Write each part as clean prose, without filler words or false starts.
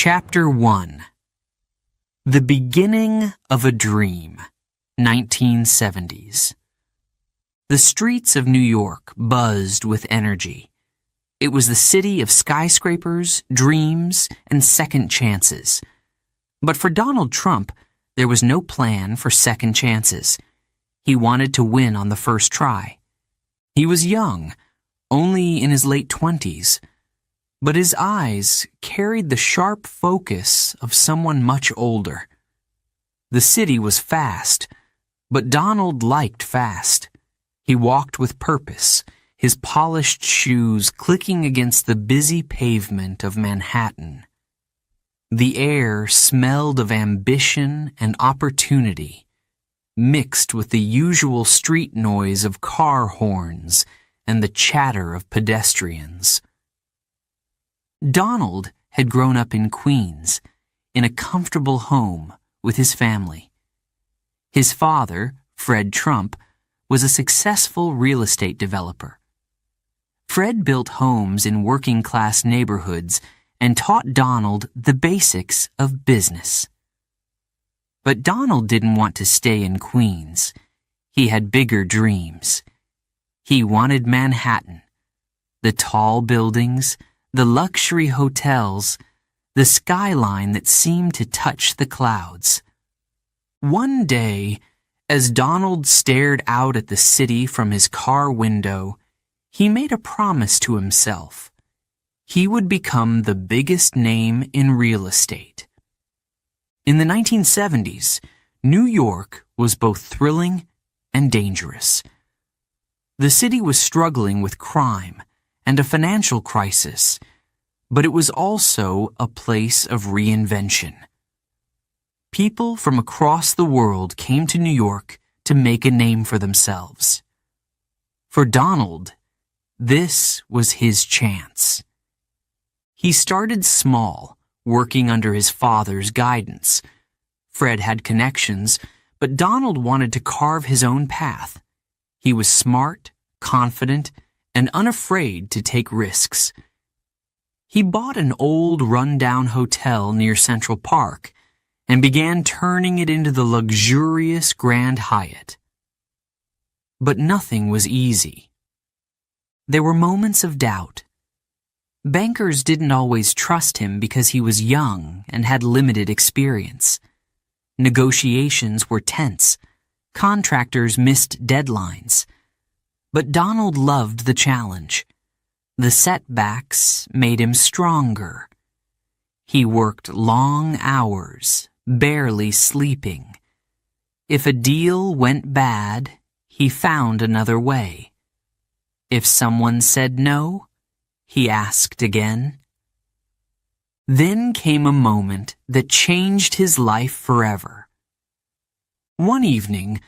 Chapter 1. The Beginning of a Dream, 1970s. The streets of New York buzzed with energy. It was the city of skyscrapers, dreams, and second chances. But for Donald Trump, there was no plan for second chances. He wanted to win on the first try. He was young, only in his late 20s. But his eyes carried the sharp focus of someone much older. The city was fast, but Donald liked fast. He walked with purpose, his polished shoes clicking against the busy pavement of Manhattan. The air smelled of ambition and opportunity, mixed with the usual street noise of car horns and the chatter of pedestrians. Donald had grown up in Queens, in a comfortable home with his family. His father, Fred Trump, was a successful real estate developer. Fred built homes in working-class neighborhoods and taught Donald the basics of business. But Donald didn't want to stay in Queens. He had bigger dreams. He wanted Manhattan, the tall buildings, the luxury hotels, the skyline that seemed to touch the clouds. One day, as Donald stared out at the city from his car window, he made a promise to himself. He would become the biggest name in real estate. In the 1970s, New York was both thrilling and dangerous. The city was struggling with crime and a financial crisis, but it was also a place of reinvention. People from across the world came to New York to make a name for themselves. For Donald, this was his chance. He started small, working under his father's guidance. Fred had connections, but Donald wanted to carve his own path. He was smart, confident, and unafraid to take risks. He bought an old run-down hotel near Central Park and began turning it into the luxurious Grand Hyatt. But nothing was easy. There were moments of doubt. Bankers didn't always trust him because he was young and had limited experience. Negotiations were tense. Contractors missed deadlines. But Donald loved the challenge. The setbacks made him stronger. He worked long hours, barely sleeping. If a deal went bad, he found another way. If someone said no, he asked again. Then came a moment that changed his life forever. One evening,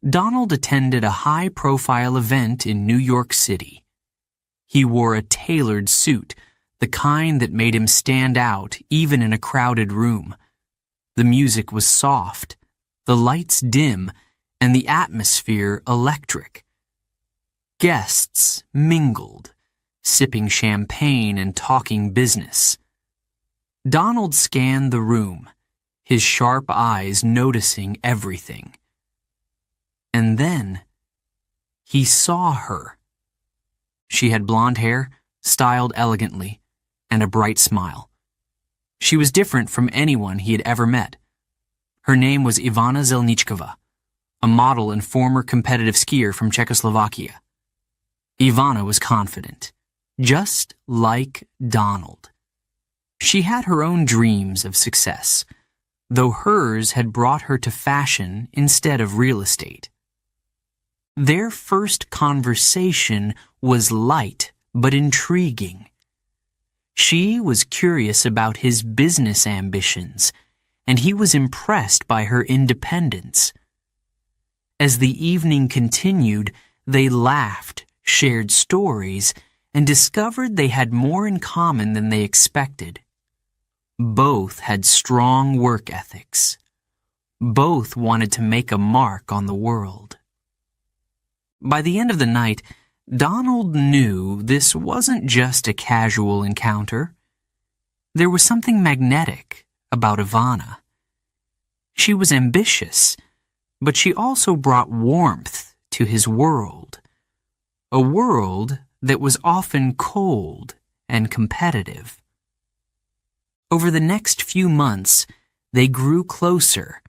Donald attended a high-profile event in New York City. He wore a tailored suit, the kind that made him stand out even in a crowded room. The music was soft, the lights dim, and the atmosphere electric. Guests mingled, sipping champagne and talking business. Donald scanned the room, his sharp eyes noticing everything. And then, he saw her. She had blonde hair, styled elegantly, and a bright smile. She was different from anyone he had ever met. Her name was Ivana Zelničková, a model and former competitive skier from Czechoslovakia. Ivana was confident, just like Donald. She had her own dreams of success, though hers had brought her to fashion instead of real estate. Their first conversation was light but intriguing. She was curious about his business ambitions, and he was impressed by her independence. As the evening continued, they laughed, shared stories, and discovered they had more in common than they expected. Both had strong work ethics. Both wanted to make a mark on the world. By the end of the night, Donald knew this wasn't just a casual encounter. There was something magnetic about Ivana. She was ambitious, but she also brought warmth to his world, a world that was often cold and competitive. Over the next few months, they grew closer.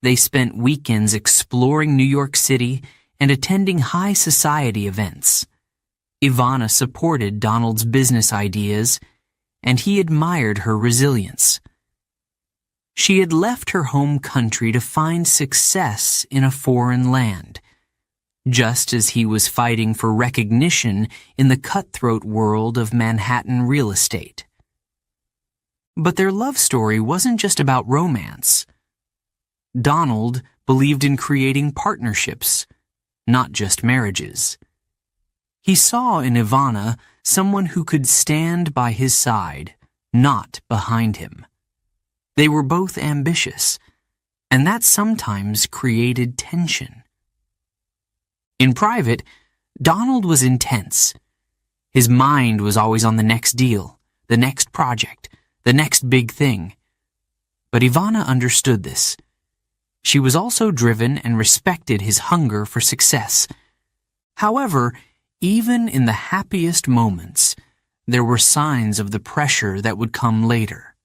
They spent weekends exploring New York City and attending high society events. Ivana supported Donald's business ideas, and he admired her resilience. She had left her home country to find success in a foreign land, just as he was fighting for recognition in the cutthroat world of Manhattan real estate. But their love story wasn't just about romance. Donald believed in creating partnerships, not just marriages. He saw in Ivana someone who could stand by his side, not behind him. They were both ambitious, and that sometimes created tension. In private, Donald was intense. His mind was always on the next deal, the next project, the next big thing. But Ivana understood this. She was also driven and respected his hunger for success. However, even in the happiest moments, there were signs of the pressure that would come later.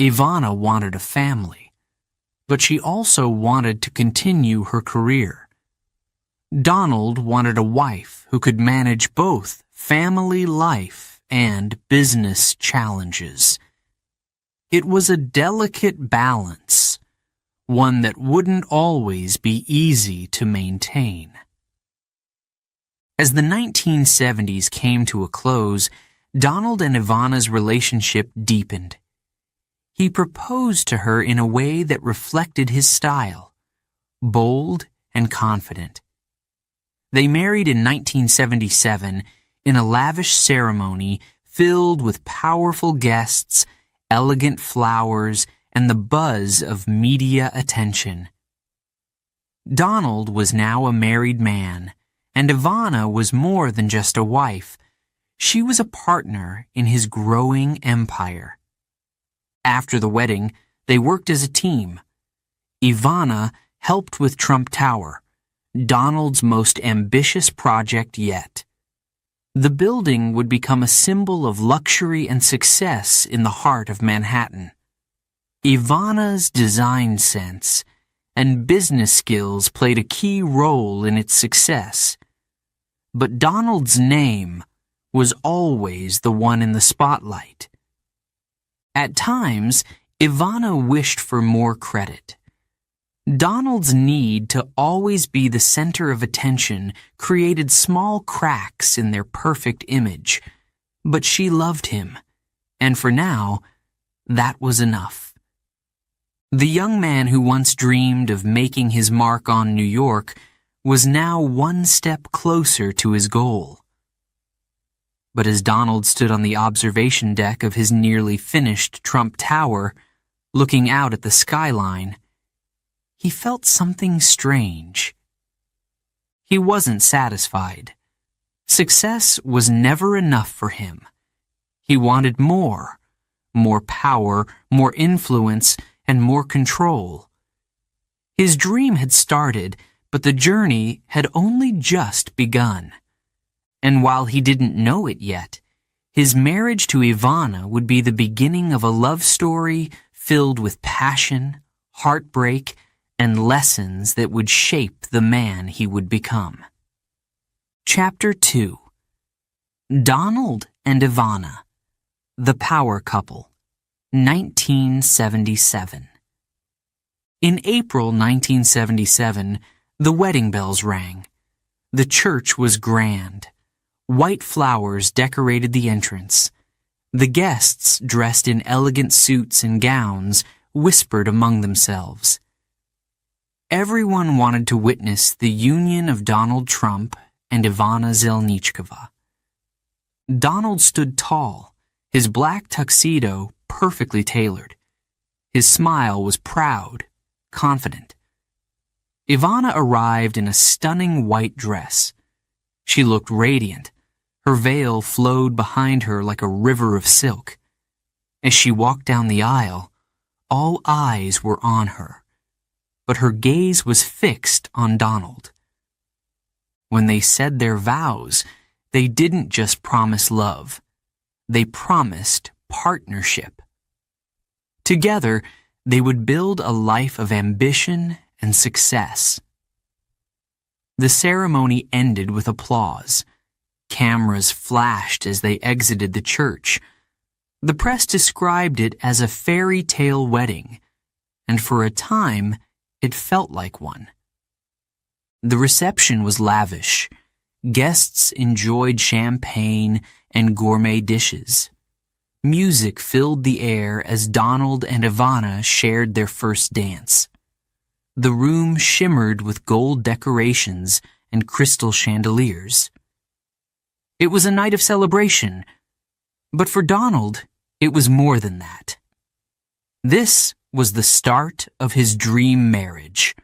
Ivana wanted a family, but she also wanted to continue her career. Donald wanted a wife who could manage both family life and business challenges. It was a delicate balance, one that wouldn't always be easy to maintain. As the 1970s came to a close, Donald and Ivana's relationship deepened. He proposed to her in a way that reflected his style, bold and confident. They married in 1977 in a lavish ceremony filled with powerful guests, elegant flowers, and the buzz of media attention. Donald was now a married man, and Ivana was more than just a wife. She was a partner in his growing empire. After the wedding, they worked as a team. Ivana helped with Trump Tower, Donald's most ambitious project yet. The building would become a symbol of luxury and success in the heart of Manhattan. Ivana's design sense and business skills played a key role in its success. But Donald's name was always the one in the spotlight. At times, Ivana wished for more credit. Donald's need to always be the center of attention created small cracks in their perfect image, but she loved him, and for now, that was enough. The young man who once dreamed of making his mark on New York was now one step closer to his goal. But as Donald stood on the observation deck of his nearly finished Trump Tower, looking out at the skyline, he felt something strange. He wasn't satisfied. Success was never enough for him. He wanted more power, more influence, and more control. His dream had started, but the journey had only just begun. And while he didn't know it yet, his marriage to Ivana would be the beginning of a love story filled with passion, heartbreak, and lessons that would shape the man he would become. Chapter 2. Donald and Ivana, the Power Couple, 1977. In April 1977, the wedding bells rang. The church was grand. White flowers decorated the entrance. The guests, dressed in elegant suits and gowns, whispered among themselves. Everyone wanted to witness the union of Donald Trump and Ivana Zelnichkova. Donald stood tall, his black tuxedo perfectly tailored. His smile was proud, confident. Ivana arrived in a stunning white dress. She looked radiant. Her veil flowed behind her like a river of silk. As she walked down the aisle, all eyes were on her, but her gaze was fixed on Donald. When they said their vows, they didn't just promise love. They promised partnership. Together, they would build a life of ambition and success. The ceremony ended with applause. Cameras flashed as they exited the church. The press described it as a fairy tale wedding, and for a time, it felt like one. The reception was lavish. Guests enjoyed champagne and gourmet dishes. Music filled the air as Donald and Ivana shared their first dance. The room shimmered with gold decorations and crystal chandeliers. It was a night of celebration, but for Donald, it was more than that. This was the start of his dream marriage.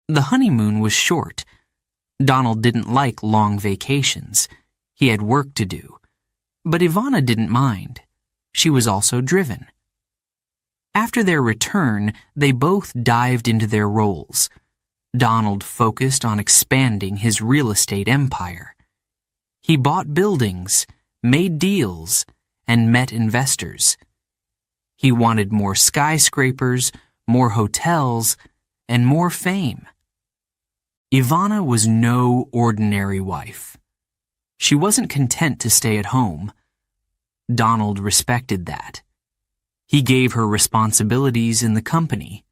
The honeymoon was short. Donald didn't like long vacations. He had work to do. But Ivana didn't mind. She was also driven. After their return, they both dived into their roles. Donald focused on expanding his real estate empire. He bought buildings, made deals, and met investors. He wanted more skyscrapers, more hotels, and more fame. Ivana was no ordinary wife. She wasn't content to stay at home. Donald respected that. He gave her responsibilities in the company.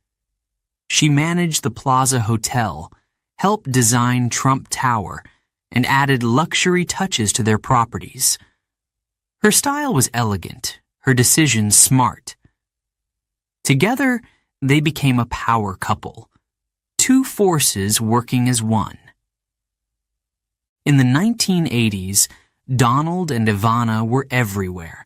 She managed the Plaza Hotel, helped design Trump Tower, and added luxury touches to their properties. Her style was elegant, her decisions smart. Together, they became a power couple, two forces working as one. In the 1980s, Donald and Ivana were everywhere.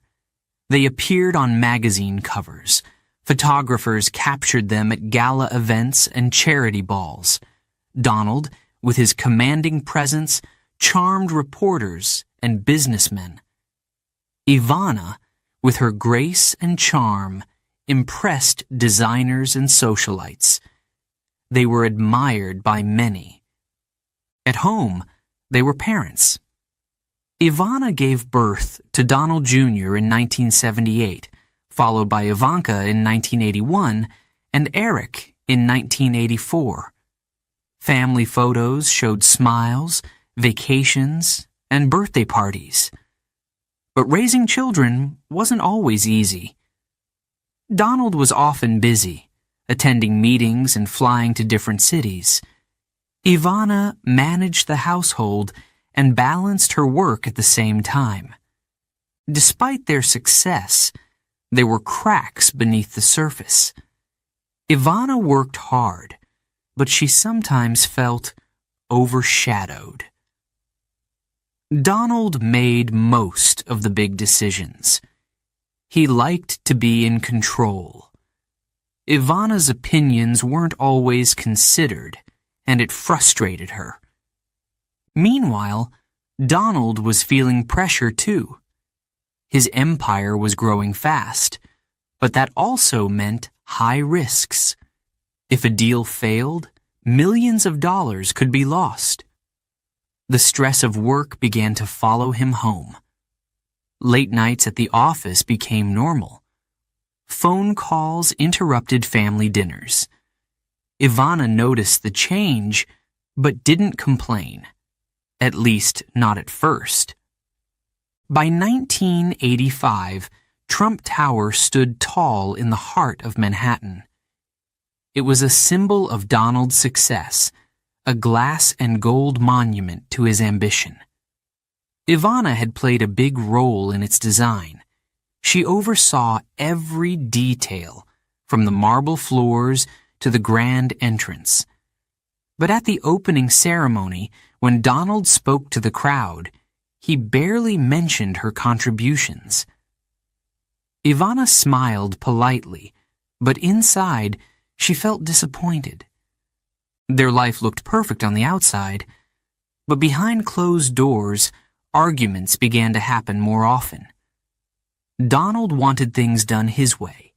They appeared on magazine covers. Photographers captured them at gala events and charity balls. Donald, with his commanding presence, charmed reporters and businessmen. Ivana, with her grace and charm, impressed designers and socialites. They were admired by many. At home, they were parents. Ivana gave birth to Donald Jr. in 1978, followed by Ivanka in 1981 and Eric in 1984. Family photos showed smiles, vacations, and birthday parties. But raising children wasn't always easy. Donald was often busy, attending meetings and flying to different cities. Ivana managed the household and balanced her work at the same time. Despite their success, there were cracks beneath the surface. Ivana worked hard, but she sometimes felt overshadowed. Donald made most of the big decisions. He liked to be in control. Ivana's opinions weren't always considered, and it frustrated her. Meanwhile, Donald was feeling pressure too. His empire was growing fast, but that also meant high risks. If a deal failed, millions of dollars could be lost. The stress of work began to follow him home. Late nights at the office became normal. Phone calls interrupted family dinners. Ivana noticed the change, but didn't complain. At least, not at first. By 1985, Trump Tower stood tall in the heart of Manhattan. It was a symbol of Donald's success, a glass and gold monument to his ambition. Ivana had played a big role in its design. She oversaw every detail, from the marble floors to the grand entrance. But at the opening ceremony, when Donald spoke to the crowd, he barely mentioned her contributions. Ivana smiled politely, but inside, she felt disappointed. Their life looked perfect on the outside, but behind closed doors, arguments began to happen more often. Donald wanted things done his way.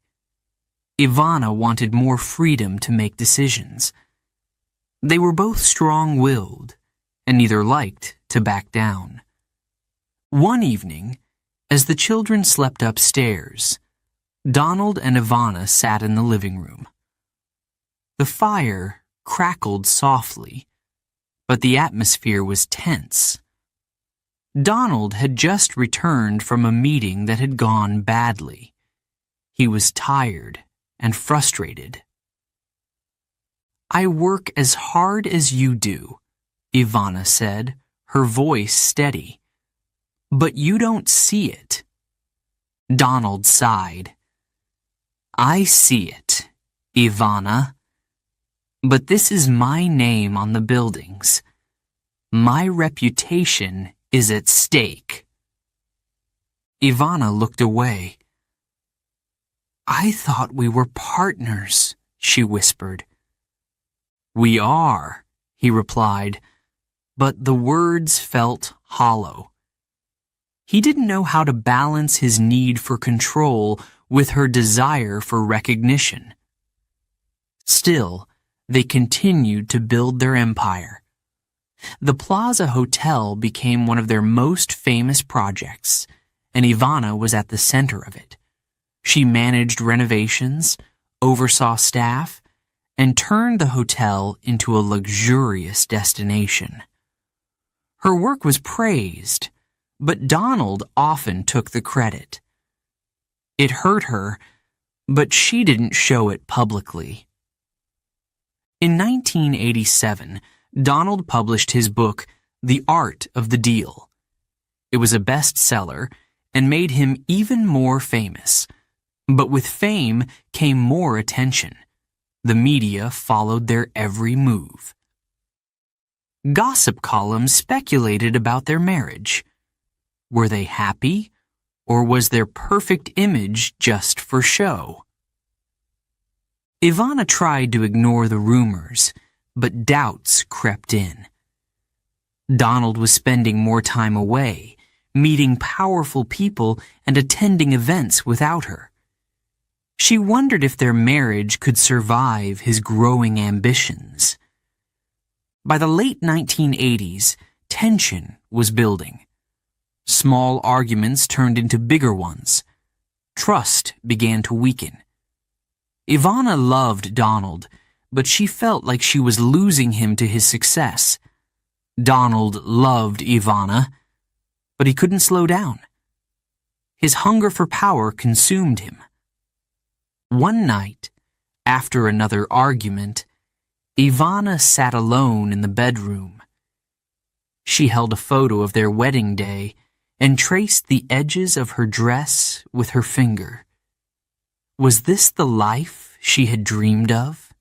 Ivana wanted more freedom to make decisions. They were both strong-willed, and neither liked to back down. One evening, as the children slept upstairs, Donald and Ivana sat in the living room. The fire crackled softly, but the atmosphere was tense. Donald had just returned from a meeting that had gone badly. He was tired and frustrated. "I work as hard as you do," Ivana said, her voice steady. "But you don't see it." Donald sighed. "I see it, Ivana. But this is my name on the buildings. My reputation is at stake." Ivana looked away. "I thought we were partners," she whispered. "We are," he replied, but the words felt hollow. He didn't know how to balance his need for control with her desire for recognition. Still, they continued to build their empire. The Plaza Hotel became one of their most famous projects, and Ivana was at the center of it. She managed renovations, oversaw staff, and turned the hotel into a luxurious destination. Her work was praised, but Donald often took the credit. It hurt her, but she didn't show it publicly. In 1987, Donald published his book, The Art of the Deal. It was a bestseller and made him even more famous. But with fame came more attention. The media followed their every move. Gossip columns speculated about their marriage. Were they happy, or was their perfect image just for show? Ivana tried to ignore the rumors, but doubts crept in. Donald was spending more time away, meeting powerful people and attending events without her. She wondered if their marriage could survive his growing ambitions. By the late 1980s, tension was building. Small arguments turned into bigger ones. Trust began to weaken. Ivana loved Donald, but she felt like she was losing him to his success. Donald loved Ivana, but he couldn't slow down. His hunger for power consumed him. One night, after another argument, Ivana sat alone in the bedroom. She held a photo of their wedding day and traced the edges of her dress with her finger. Was this the life she had dreamed of?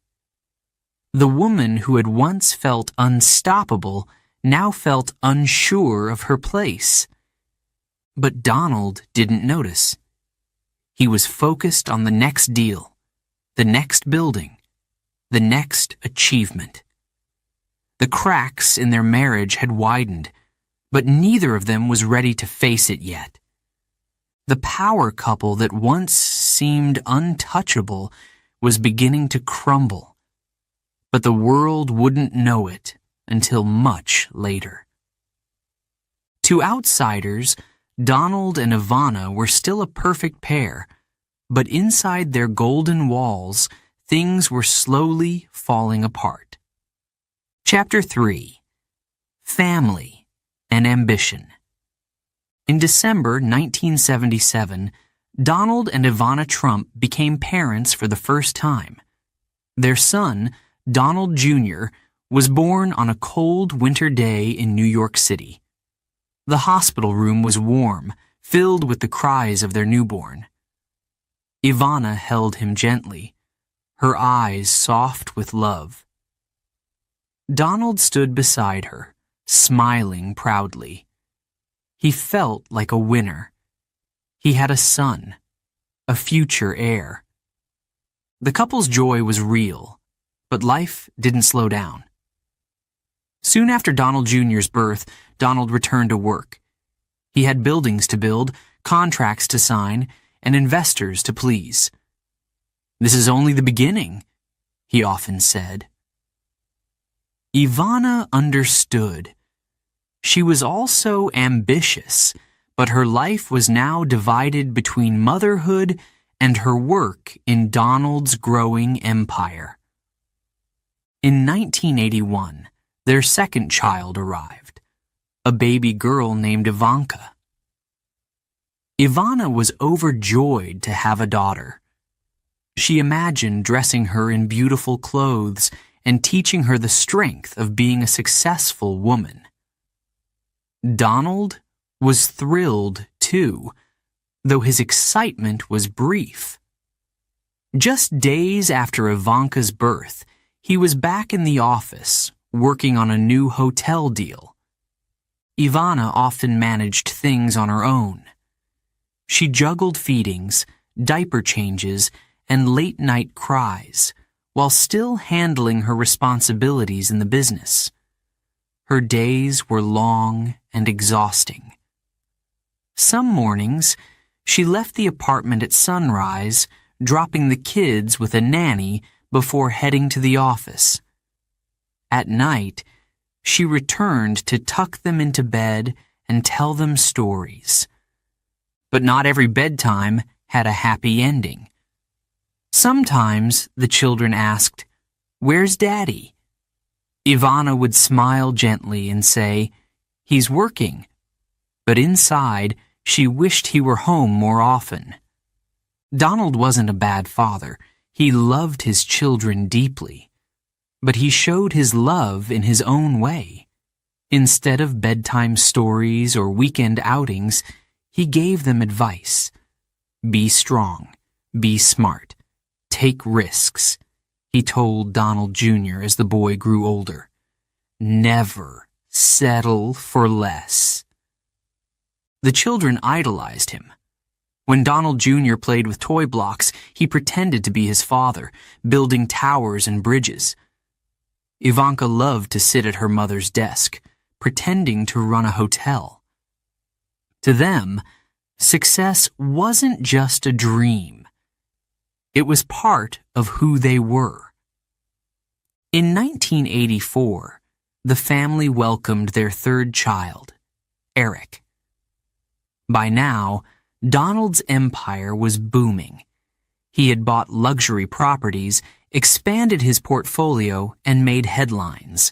The woman who had once felt unstoppable now felt unsure of her place. But Donald didn't notice. He was focused on the next deal, the next building, the next achievement. The cracks in their marriage had widened, but neither of them was ready to face it yet. The power couple that once seemed untouchable was beginning to crumble, but the world wouldn't know it until much later. To outsiders, Donald and Ivana were still a perfect pair, but inside their golden walls, things were slowly falling apart. Chapter 3. Family and Ambition. In December 1977, Donald and Ivana Trump became parents for the first time. Their son, Donald Jr., was born on a cold winter day in New York City. The hospital room was warm, filled with the cries of their newborn. Ivana held him gently, her eyes soft with love. Donald stood beside her, smiling proudly. He felt like a winner. He had a son, a future heir. The couple's joy was real, but life didn't slow down. Soon after Donald Jr.'s birth, Donald returned to work. He had buildings to build, contracts to sign, and investors to please. "This is only the beginning," he often said. Ivana understood. She was also ambitious, but her life was now divided between motherhood and her work in Donald's growing empire. In 1981, their second child arrived, a baby girl named Ivanka. Ivana was overjoyed to have a daughter. She imagined dressing her in beautiful clothes and teaching her the strength of being a successful woman. Donald was thrilled, too, though his excitement was brief. Just days after Ivanka's birth, he was back in the office, working on a new hotel deal. Ivana often managed things on her own. She juggled feedings, diaper changes, and late-night cries, while still handling her responsibilities in the business. Her days were long and exhausting. Some mornings, she left the apartment at sunrise, dropping the kids with a nanny before heading to the office. At night, she returned to tuck them into bed and tell them stories. But not every bedtime had a happy ending. Sometimes the children asked, "Where's Daddy?" Ivana would smile gently and say, "He's working." But inside, she wished he were home more often. Donald wasn't a bad father. He loved his children deeply. But he showed his love in his own way. Instead of bedtime stories or weekend outings, he gave them advice. "Be strong. Be smart. Take risks," he told Donald Jr. as the boy grew older. "Never settle for less." The children idolized him. When Donald Jr. played with toy blocks, he pretended to be his father, building towers and bridges. Ivanka loved to sit at her mother's desk, pretending to run a hotel. To them, success wasn't just a dream. It was part of who they were. In 1984, the family welcomed their third child, Eric. By now, Donald's empire was booming. He had bought luxury properties, expanded his portfolio, and made headlines.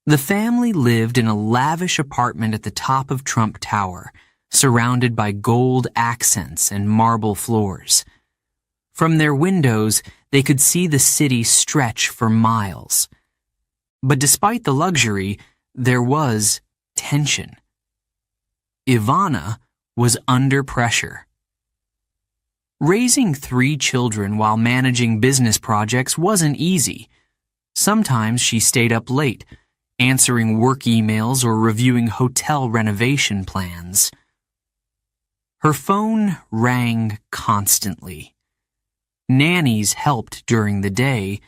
The family lived in a lavish apartment at the top of Trump Tower, surrounded by gold accents and marble floors. From their windows, they could see the city stretch for miles. But despite the luxury, there was tension. Ivana was under pressure. Raising 3 children while managing business projects wasn't easy. Sometimes she stayed up late, answering work emails or reviewing hotel renovation plans. Her phone rang constantly. Nannies helped during the day,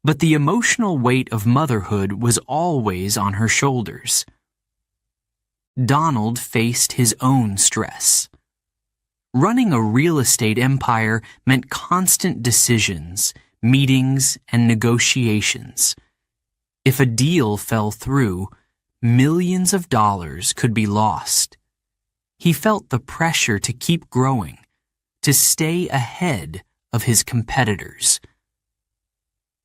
but the emotional weight of motherhood was always on her shoulders. Donald faced his own stress. Running a real estate empire meant constant decisions, meetings, and negotiations. If a deal fell through, millions of dollars could be lost. He felt the pressure to keep growing, to stay ahead of his competitors.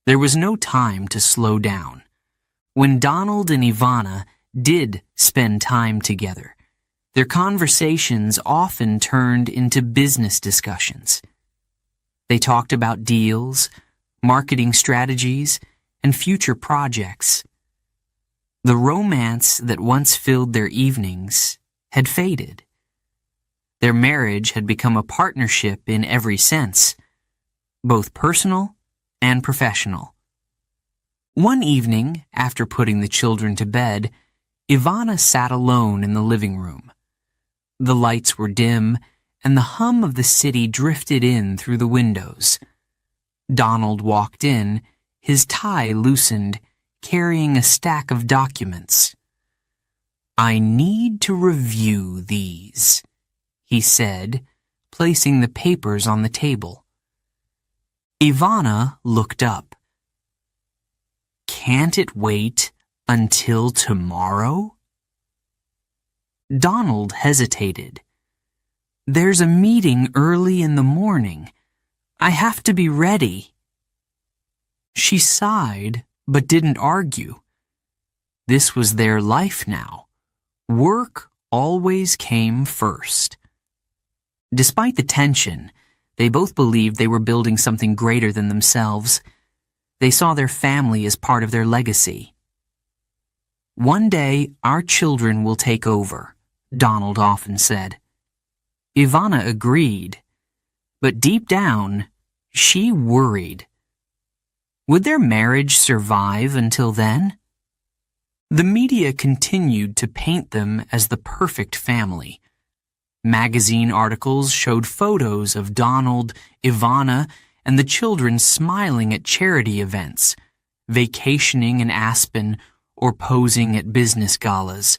There was no time to slow down. When Donald and Ivana did spend time together, their conversations often turned into business discussions. They talked about deals, marketing strategies, and future projects. The romance that once filled their evenings had faded. Their marriage had become a partnership in every sense, both personal and professional. One evening, after putting the children to bed, Ivana sat alone in the living room. The lights were dim, and the hum of the city drifted in through the windows. Donald walked in, his tie loosened, carrying a stack of documents. "I need to review these," he said, placing the papers on the table. Ivana looked up. Can't it wait until tomorrow? Donald hesitated. There's a meeting early in the morning. I have to be ready. She sighed, but didn't argue. This was their life now. Work always came first. Despite the tension, they both believed they were building something greater than themselves. They saw their family as part of their legacy. One day, our children will take over, Donald often said. Ivana agreed, but deep down, she worried. Would their marriage survive until then? The media continued to paint them as the perfect family. Magazine articles showed photos of Donald, Ivana, and the children smiling at charity events, vacationing in Aspen, or posing at business galas.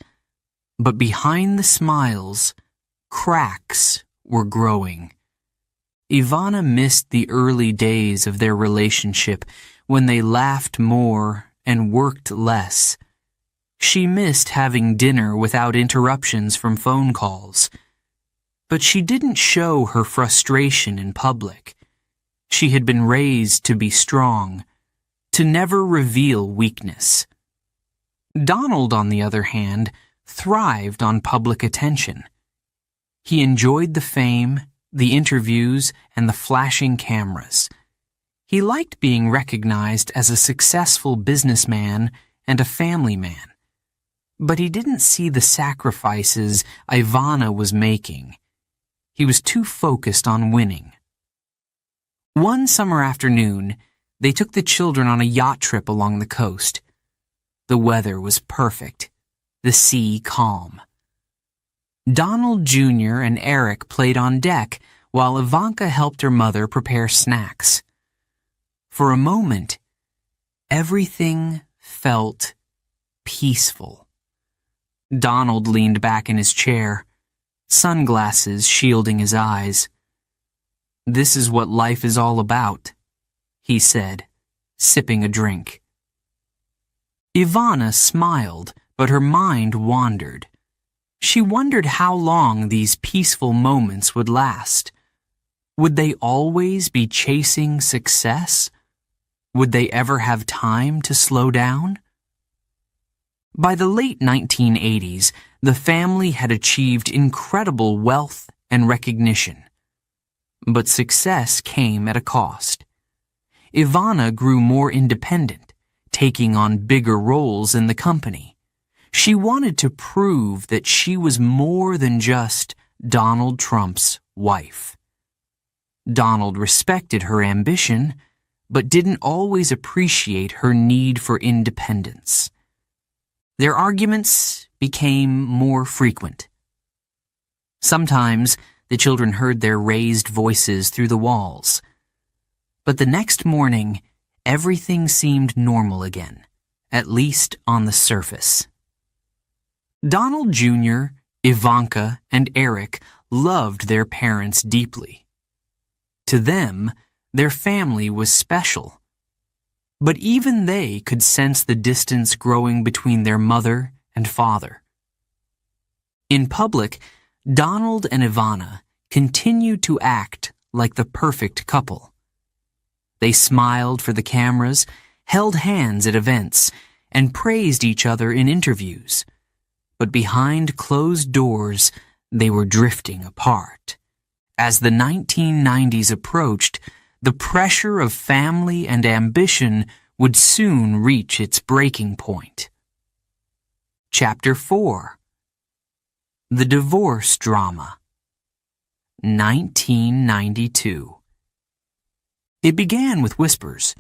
But behind the smiles, cracks were growing. Ivana missed the early days of their relationship when they laughed more and worked less. She missed having dinner without interruptions from phone calls. But she didn't show her frustration in public. She had been raised to be strong, to never reveal weakness. Donald, on the other hand, thrived on public attention. He enjoyed the fame, the interviews, and the flashing cameras. He liked being recognized as a successful businessman and a family man. But he didn't see the sacrifices Ivana was making. He was too focused on winning. One summer afternoon, they took the children on a yacht trip along the coast. The weather was perfect, the sea calm. Donald Jr. and Eric played on deck while Ivanka helped her mother prepare snacks. For a moment, everything felt peaceful. Donald leaned back in his chair, sunglasses shielding his eyes. "This is what life is all about," he said, sipping a drink. Ivana smiled, but her mind wandered. She wondered how long these peaceful moments would last. Would they always be chasing success? Would they ever have time to slow down? By the late 1980s, the family had achieved incredible wealth and recognition. But success came at a cost. Ivana grew more independent, taking on bigger roles in the company. She wanted to prove that she was more than just Donald Trump's wife. Donald respected her ambition, but didn't always appreciate her need for independence. Their arguments became more frequent. Sometimes the children heard their raised voices through the walls. But the next morning, everything seemed normal again, at least on the surface. Donald Jr., Ivanka, and Eric loved their parents deeply. To them, their family was special. But even they could sense the distance growing between their mother and father. In public, Donald and Ivana continued to act like the perfect couple. They smiled for the cameras, held hands at events, and praised each other in interviews. But behind closed doors, they were drifting apart. As the 1990s approached, the pressure of family and ambition would soon reach its breaking point. Chapter 4. The Divorce Drama. 1992. It began with whispers,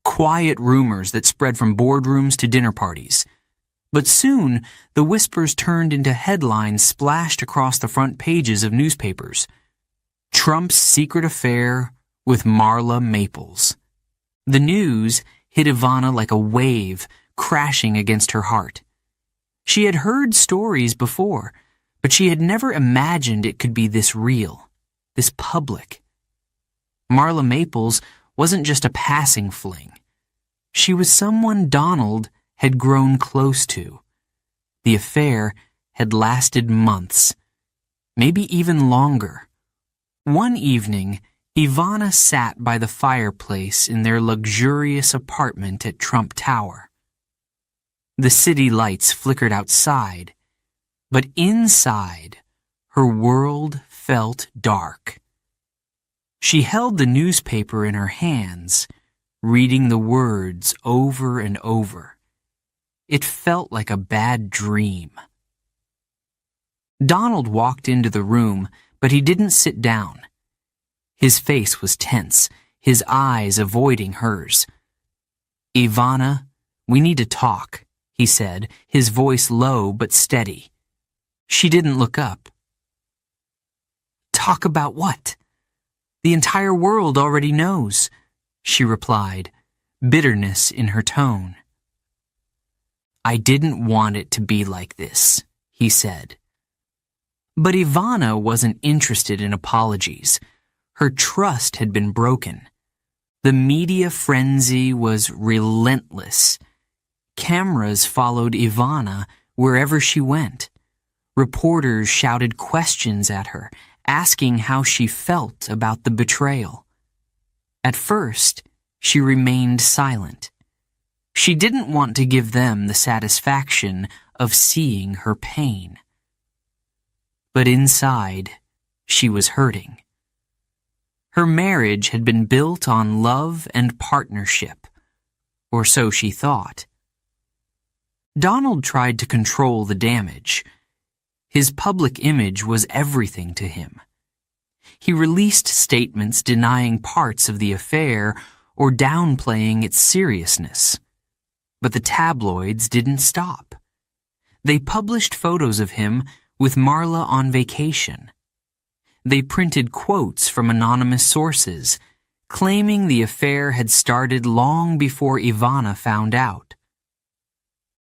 quiet rumors that spread from boardrooms to dinner parties. But soon, the whispers turned into headlines splashed across the front pages of newspapers. Trump's secret affair with Marla Maples. The news hit Ivana like a wave crashing against her heart. She had heard stories before, but she had never imagined it could be this real, this public. Marla Maples wasn't just a passing fling. She was someone Donald had grown close to. The affair had lasted months, maybe even longer. One evening, Ivana sat by the fireplace in their luxurious apartment at Trump Tower. The city lights flickered outside, but inside, her world felt dark. She held the newspaper in her hands, reading the words over and over. It felt like a bad dream. Donald walked into the room, but he didn't sit down. His face was tense, his eyes avoiding hers. "Ivana, we need to talk," he said, his voice low but steady. She didn't look up. "Talk about what? The entire world already knows," she replied, bitterness in her tone. "I didn't want it to be like this," he said. But Ivana wasn't interested in apologies. Her trust had been broken. The media frenzy was relentless. Cameras followed Ivana wherever she went. Reporters shouted questions at her, asking how she felt about the betrayal. At first, she remained silent. She didn't want to give them the satisfaction of seeing her pain. But inside, she was hurting. Her marriage had been built on love and partnership, or so she thought. Donald tried to control the damage. His public image was everything to him. He released statements denying parts of the affair or downplaying its seriousness. But the tabloids didn't stop. They published photos of him with Marla on vacation. They printed quotes from anonymous sources, claiming the affair had started long before Ivana found out.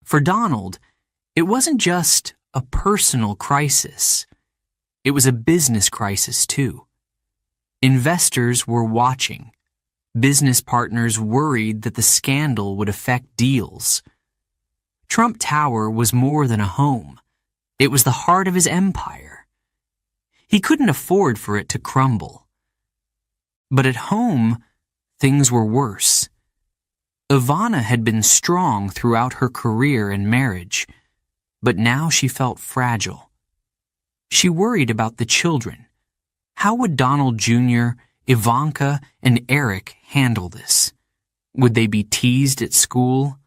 For Donald, it wasn't just a personal crisis. It was a business crisis, too. Investors were watching. Business partners worried that the scandal would affect deals. Trump Tower was more than a home. It was the heart of his empire. He couldn't afford for it to crumble. But at home, things were worse. Ivana had been strong throughout her career and marriage, but now she felt fragile. She worried about the children. How would Donald Jr., Ivanka, and Eric handle this? Would they be teased at school?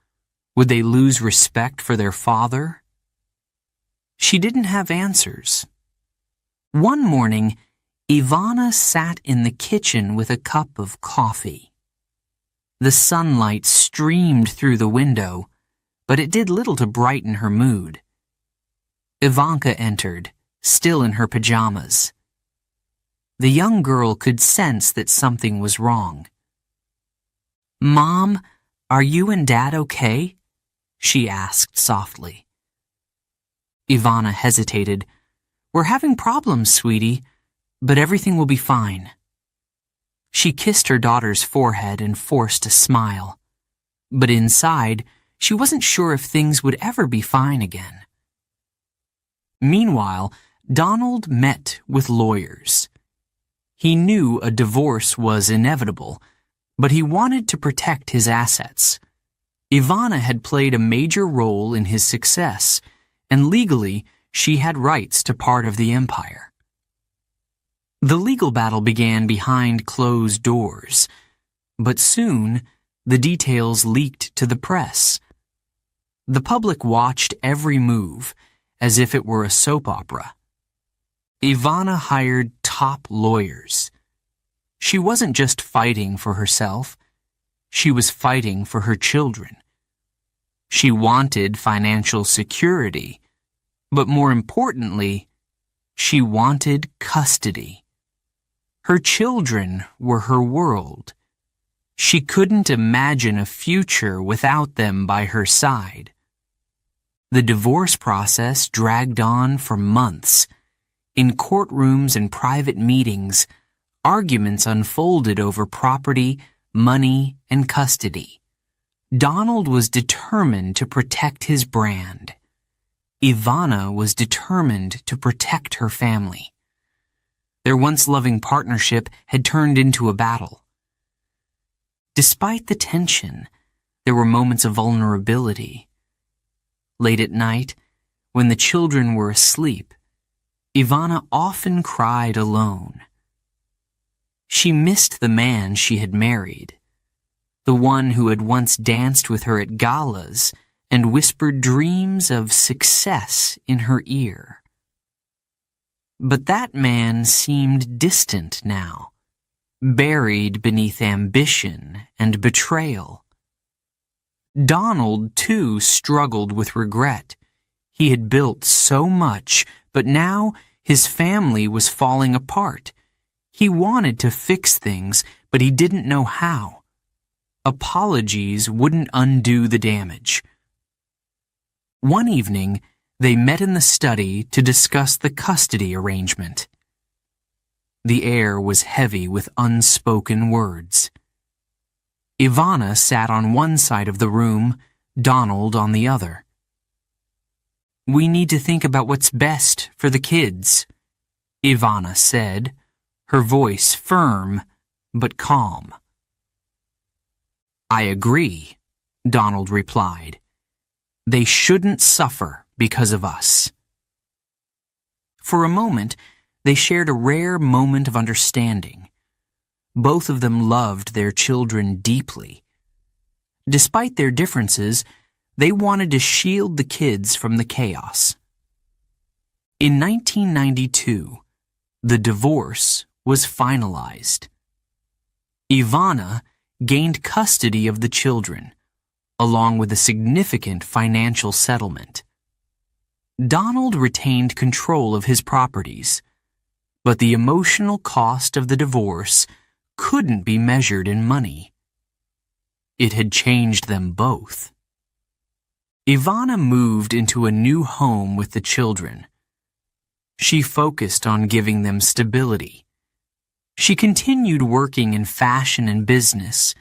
Would they lose respect for their father? She didn't have answers. One morning, Ivana sat in the kitchen with a cup of coffee. The sunlight streamed through the window, but it did little to brighten her mood. Ivanka entered, still in her pajamas. The young girl could sense that something was wrong. "Mom, are you and Dad okay?" she asked softly. Ivana hesitated. "We're having problems, sweetie, but everything will be fine." She kissed her daughter's forehead and forced a smile. But inside, she wasn't sure if things would ever be fine again. Meanwhile, Donald met with lawyers. He knew a divorce was inevitable, but he wanted to protect his assets. Ivana had played a major role in his success, and legally, she had rights to part of the empire. The legal battle began behind closed doors, but soon the details leaked to the press. The public watched every move as if it were a soap opera. Ivana hired top lawyers. She wasn't just fighting for herself, she was fighting for her children. She wanted financial security, but more importantly, she wanted custody. Her children were her world. She couldn't imagine a future without them by her side. The divorce process dragged on for months. In courtrooms and private meetings, arguments unfolded over property, money, and custody. Donald was determined to protect his brand. Ivana was determined to protect her family. Their once loving partnership had turned into a battle. Despite the tension, there were moments of vulnerability. Late at night, when the children were asleep, Ivana often cried alone. She missed the man she had married, the one who had once danced with her at galas and whispered dreams of success in her ear. But that man seemed distant now, buried beneath ambition and betrayal. Donald, too, struggled with regret. He had built so much, but now his family was falling apart. He wanted to fix things, but he didn't know how. Apologies wouldn't undo the damage. One evening, they met in the study to discuss the custody arrangement. The air was heavy with unspoken words. Ivana sat on one side of the room, Donald on the other. "We need to think about what's best for the kids," Ivana said, her voice firm but calm. "I agree," Donald replied. "They shouldn't suffer because of us." For a moment, they shared a rare moment of understanding. Both of them loved their children deeply. Despite their differences, they wanted to shield the kids from the chaos. In 1992, the divorce was finalized. Ivana gained custody of the children, along with a significant financial settlement. Donald retained control of his properties, but the emotional cost of the divorce couldn't be measured in money. It had changed them both. Ivana moved into a new home with the children. She focused on giving them stability. She continued working in fashion and business,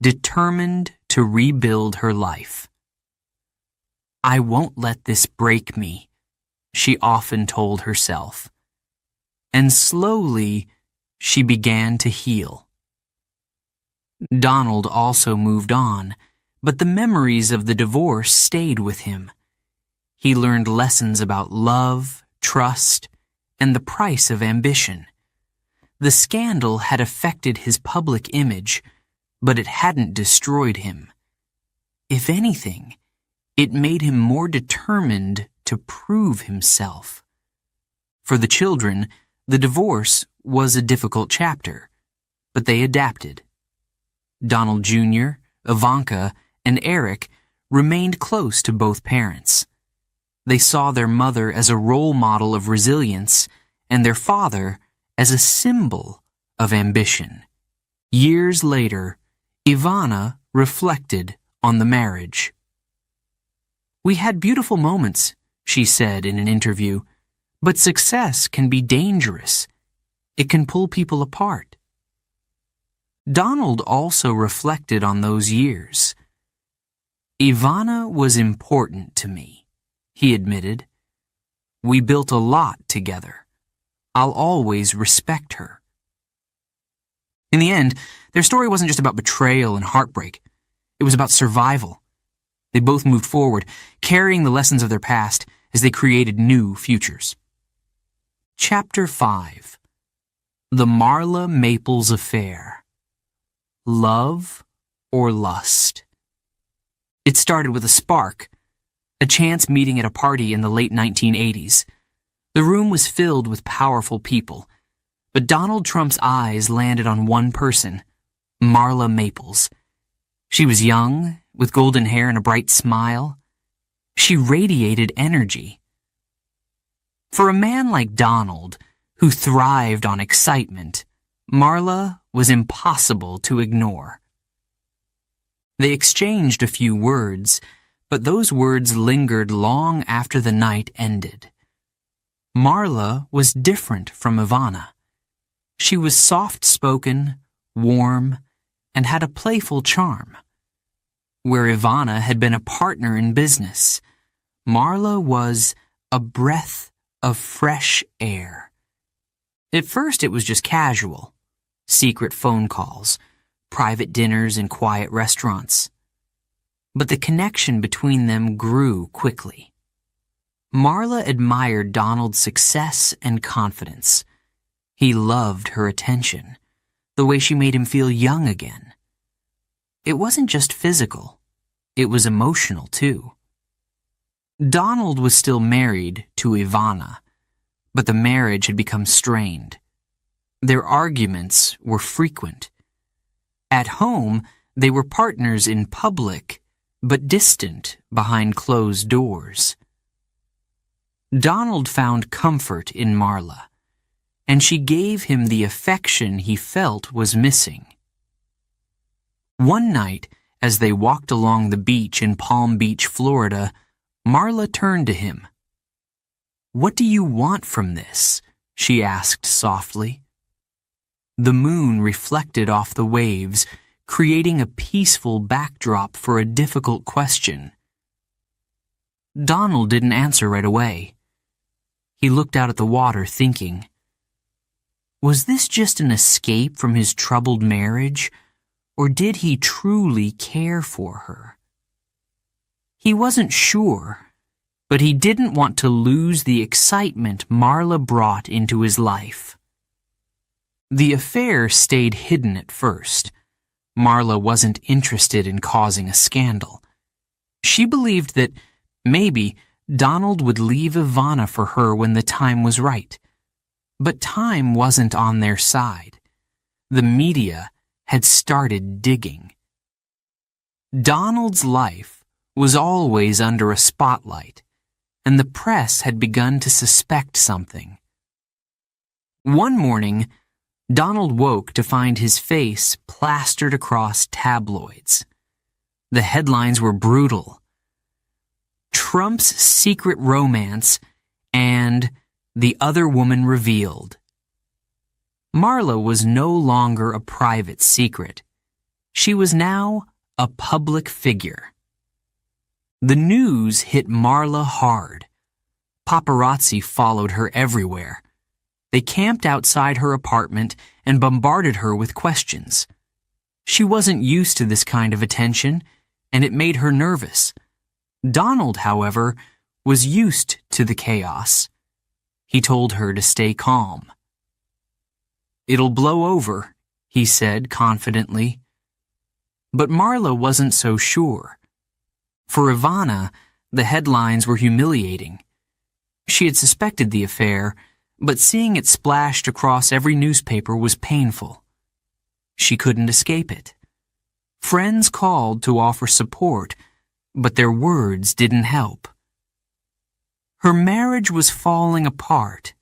determined to rebuild her life. "I won't let this break me," she often told herself. And slowly, she began to heal. Donald also moved on, but the memories of the divorce stayed with him. He learned lessons about love, trust, and the price of ambition. The scandal had affected his public image, but it hadn't destroyed him. If anything, it made him more determined to prove himself. For the children, the divorce was a difficult chapter, but they adapted. Donald Jr., Ivanka, and Eric remained close to both parents. They saw their mother as a role model of resilience and their father as a symbol of ambition. Years later, Ivana reflected on the marriage. "We had beautiful moments," she said in an interview, "but success can be dangerous. It can pull people apart." Donald also reflected on those years. "Ivana was important to me," he admitted. "We built a lot together. I'll always respect her." In the end, their story wasn't just about betrayal and heartbreak. It was about survival. They both moved forward, carrying the lessons of their past as they created new futures. Chapter 5. The Marla Maples Affair. Love or lust? It started with a spark, a chance meeting at a party in the late 1980s. The room was filled with powerful people, but Donald Trump's eyes landed on one person, Marla Maples. She was young, with golden hair and a bright smile. She radiated energy. For a man like Donald, who thrived on excitement, Marla was impossible to ignore. They exchanged a few words, But those words lingered long after the night ended. Marla was different from Ivana. She was soft-spoken, warm, and had a playful charm. Where Ivana had been a partner in business, Marla was a breath of fresh air. At first it was just casual, secret phone calls, private dinners in quiet restaurants. But the connection between them grew quickly. Marla admired Donald's success and confidence. He loved her attention, the way she made him feel young again. It wasn't just physical, it was emotional too. Donald was still married to Ivana, but the marriage had become strained. Their arguments were frequent. At home, they were partners in public, but distant behind closed doors. Donald found comfort in Marla, and she gave him the affection he felt was missing. One night, as they walked along the beach in Palm Beach, Florida, Marla turned to him. "What do you want from this?" she asked softly. The moon reflected off the waves, creating a peaceful backdrop for a difficult question. Donald didn't answer right away. He looked out at the water, thinking. Was this just an escape from his troubled marriage, or did he truly care for her? He wasn't sure, but he didn't want to lose the excitement Marla brought into his life. The affair stayed hidden at first. Marla wasn't interested in causing a scandal. She believed that maybe Donald would leave Ivana for her when the time was right. But time wasn't on their side. The media had started digging. Donald's life was always under a spotlight, and the press had begun to suspect something. One morning, Donald woke to find his face plastered across tabloids. The headlines were brutal. Trump's secret romance and the other woman revealed. Marla was no longer a private secret. She was now a public figure. The news hit Marla hard. Paparazzi followed her everywhere. They camped outside her apartment and bombarded her with questions. She wasn't used to this kind of attention, and it made her nervous. Donald, however, was used to the chaos. He told her to stay calm. "It'll blow over," he said confidently. But Marla wasn't so sure. For Ivana, the headlines were humiliating. She had suspected the affair, but seeing it splashed across every newspaper was painful. She couldn't escape it. Friends called to offer support, but their words didn't help. Her marriage was falling apart,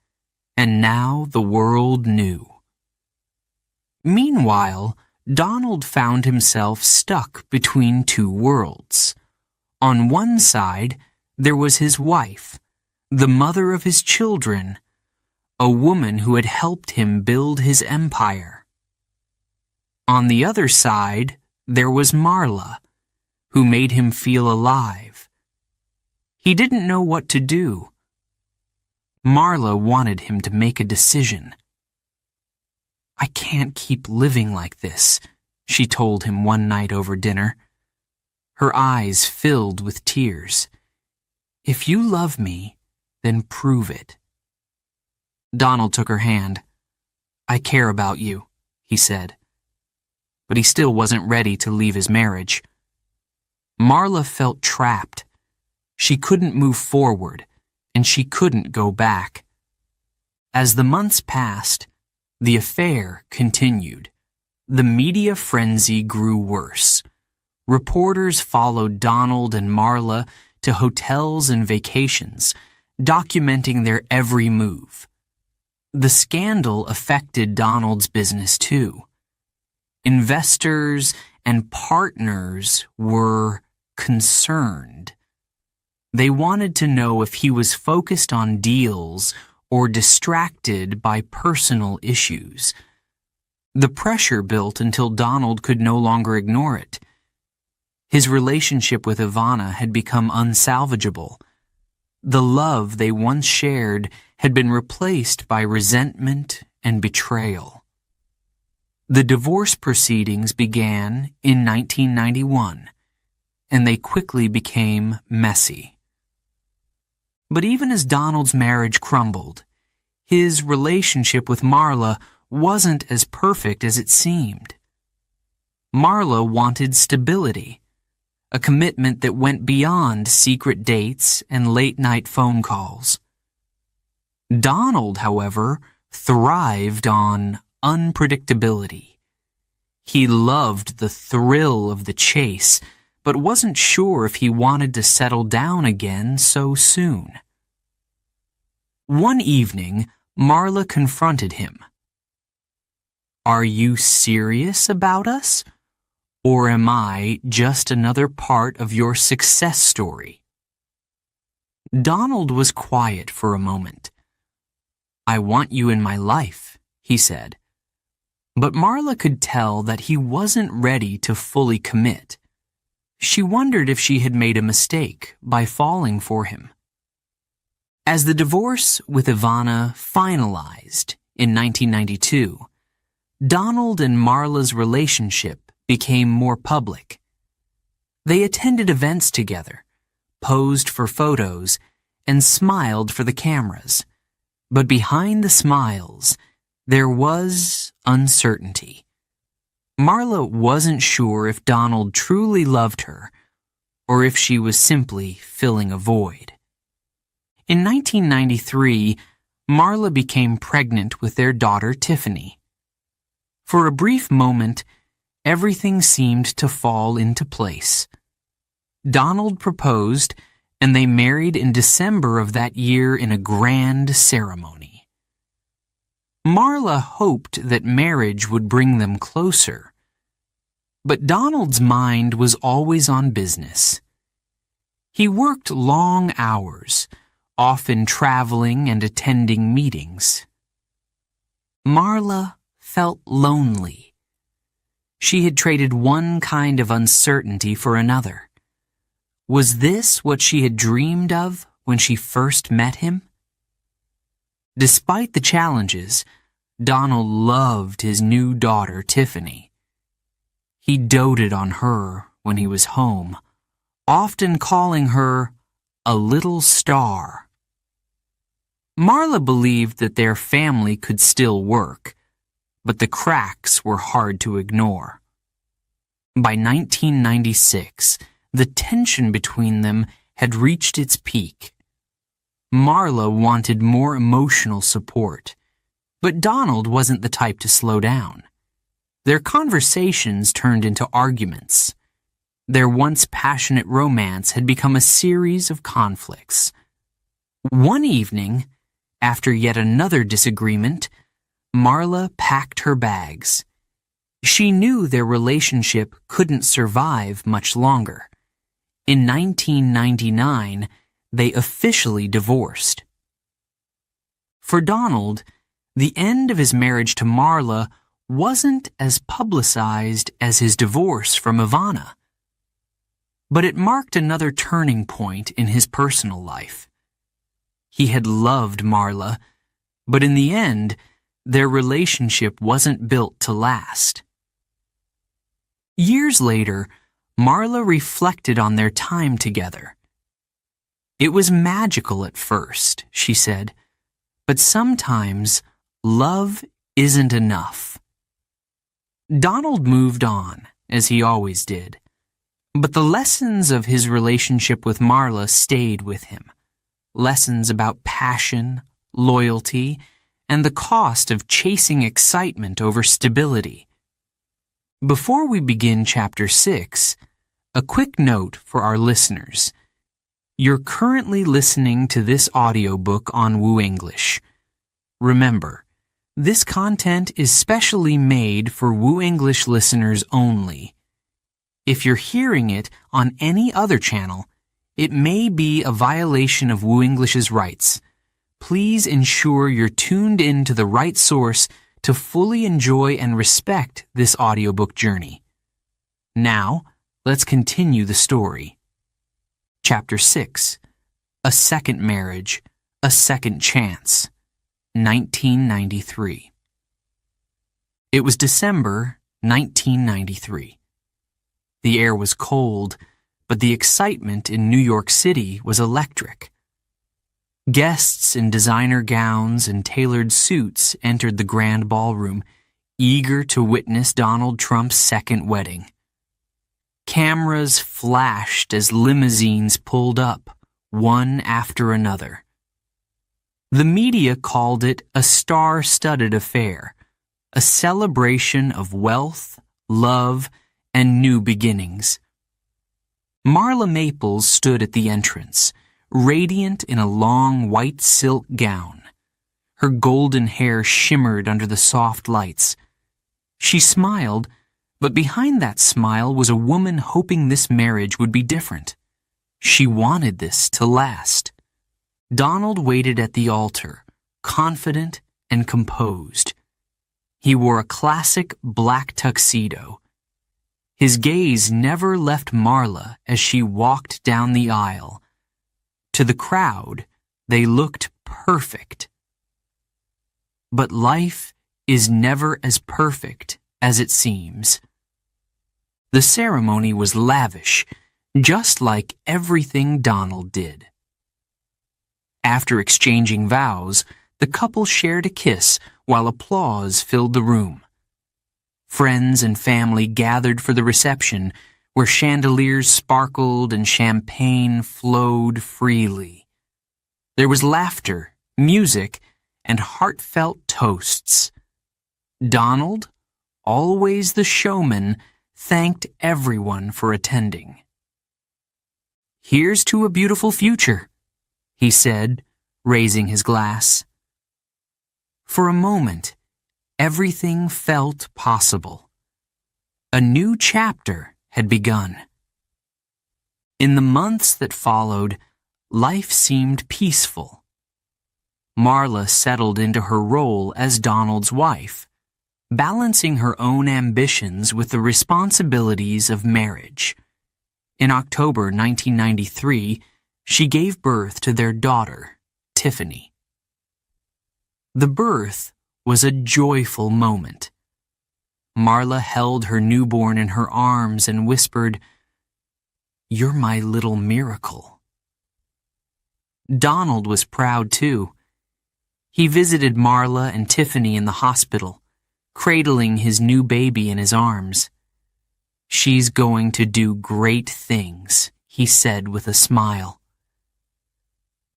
and now the world knew. Meanwhile, Donald found himself stuck between two worlds. On one side, there was his wife, the mother of his children, a woman who had helped him build his empire. On the other side, there was Marla, who made him feel alive. He didn't know what to do. Marla wanted him to make a decision. "I can't keep living like this," she told him one night over dinner. Her eyes filled with tears. "If you love me, then prove it." Donald took her hand. "I care about you," he said. But he still wasn't ready to leave his marriage. Marla felt trapped. She couldn't move forward, and she couldn't go back. As the months passed, the affair continued. The media frenzy grew worse. Reporters followed Donald and Marla to hotels and vacations, documenting their every move. The scandal affected Donald's business too. Investors and partners were concerned. They wanted to know if he was focused on deals or distracted by personal issues. The pressure built until Donald could no longer ignore it. His relationship with Ivana had become unsalvageable. The love they once shared had been replaced by resentment and betrayal. The divorce proceedings began in 1991, and they quickly became messy. But even as Donald's marriage crumbled, his relationship with Marla wasn't as perfect as it seemed. Marla wanted stability, a commitment that went beyond secret dates and late-night phone calls. Donald, however, thrived on unpredictability. He loved the thrill of the chase, but wasn't sure if he wanted to settle down again so soon. One evening, Marla confronted him. "Are you serious about us? Or am I just another part of your success story?" Donald was quiet for a moment. "I want you in my life," he said. But Marla could tell that he wasn't ready to fully commit. She wondered if she had made a mistake by falling for him. As the divorce with Ivana finalized in 1992, Donald and Marla's relationship became more public. They attended events together, posed for photos, and smiled for the cameras. But behind the smiles, there was uncertainty. Marla wasn't sure if Donald truly loved her or if she was simply filling a void. In 1993, Marla became pregnant with their daughter Tiffany. For a brief moment, everything seemed to fall into place. Donald proposed, and they married in December of that year in a grand ceremony. Marla hoped that marriage would bring them closer. But Donald's mind was always on business. He worked long hours, often traveling and attending meetings. Marla felt lonely. She had traded one kind of uncertainty for another. Was this what she had dreamed of when she first met him? Despite the challenges, Donald loved his new daughter, Tiffany. He doted on her when he was home, often calling her a little star. Marla believed that their family could still work, but the cracks were hard to ignore. By 1996, the tension between them had reached its peak. Marla wanted more emotional support, but Donald wasn't the type to slow down. Their conversations turned into arguments. Their once passionate romance had become a series of conflicts. One evening, after yet another disagreement, Marla packed her bags. She knew their relationship couldn't survive much longer. In 1999, they officially divorced. For Donald, the end of his marriage to Marla wasn't as publicized as his divorce from Ivana. But it marked another turning point in his personal life. He had loved Marla, but in the end, their relationship wasn't built to last. Years later, Marla reflected on their time together. "It was magical at first," she said, "but sometimes love isn't enough." Donald moved on, as he always did, but the lessons of his relationship with Marla stayed with him. Lessons about passion, loyalty, and the cost of chasing excitement over stability. Before we begin Chapter 6, a quick note for our listeners. You're currently listening to this audiobook on WooEnglish. Remember, this content is specially made for WooEnglish listeners only. If you're hearing it on any other channel, it may be a violation of WooEnglish's rights. Please ensure you're tuned in to the right source to fully enjoy and respect this audiobook journey. Now, let's continue the story. Chapter 6. A Second Marriage, A Second Chance, 1993. It was December 1993. The air was cold, but the excitement in New York City was electric. Guests in designer gowns and tailored suits entered the grand ballroom, eager to witness Donald Trump's second wedding. Cameras flashed as limousines pulled up, one after another. The media called it a star-studded affair, a celebration of wealth, love, and new beginnings. Marla Maples stood at the entrance, radiant in a long white silk gown. Her golden hair shimmered under the soft lights. She smiled, but behind that smile was a woman hoping this marriage would be different. She wanted this to last. Donald waited at the altar, confident and composed. He wore a classic black tuxedo. His gaze never left Marla as she walked down the aisle. To the crowd, they looked perfect. But life is never as perfect as it seems. The ceremony was lavish, just like everything Donald did. After exchanging vows, the couple shared a kiss while applause filled the room. Friends and family gathered for the reception, where chandeliers sparkled and champagne flowed freely. There was laughter, music, and heartfelt toasts. Donald, always the showman, thanked everyone for attending. "Here's to a beautiful future," he said, raising his glass. For a moment, everything felt possible. A new chapter had begun. In the months that followed, life seemed peaceful. Marla settled into her role as Donald's wife, balancing her own ambitions with the responsibilities of marriage. In October 1993, she gave birth to their daughter, Tiffany. The birth was a joyful moment. Marla held her newborn in her arms and whispered, "You're my little miracle." Donald was proud too. He visited Marla and Tiffany in the hospital, cradling his new baby in his arms. "She's going to do great things," he said with a smile.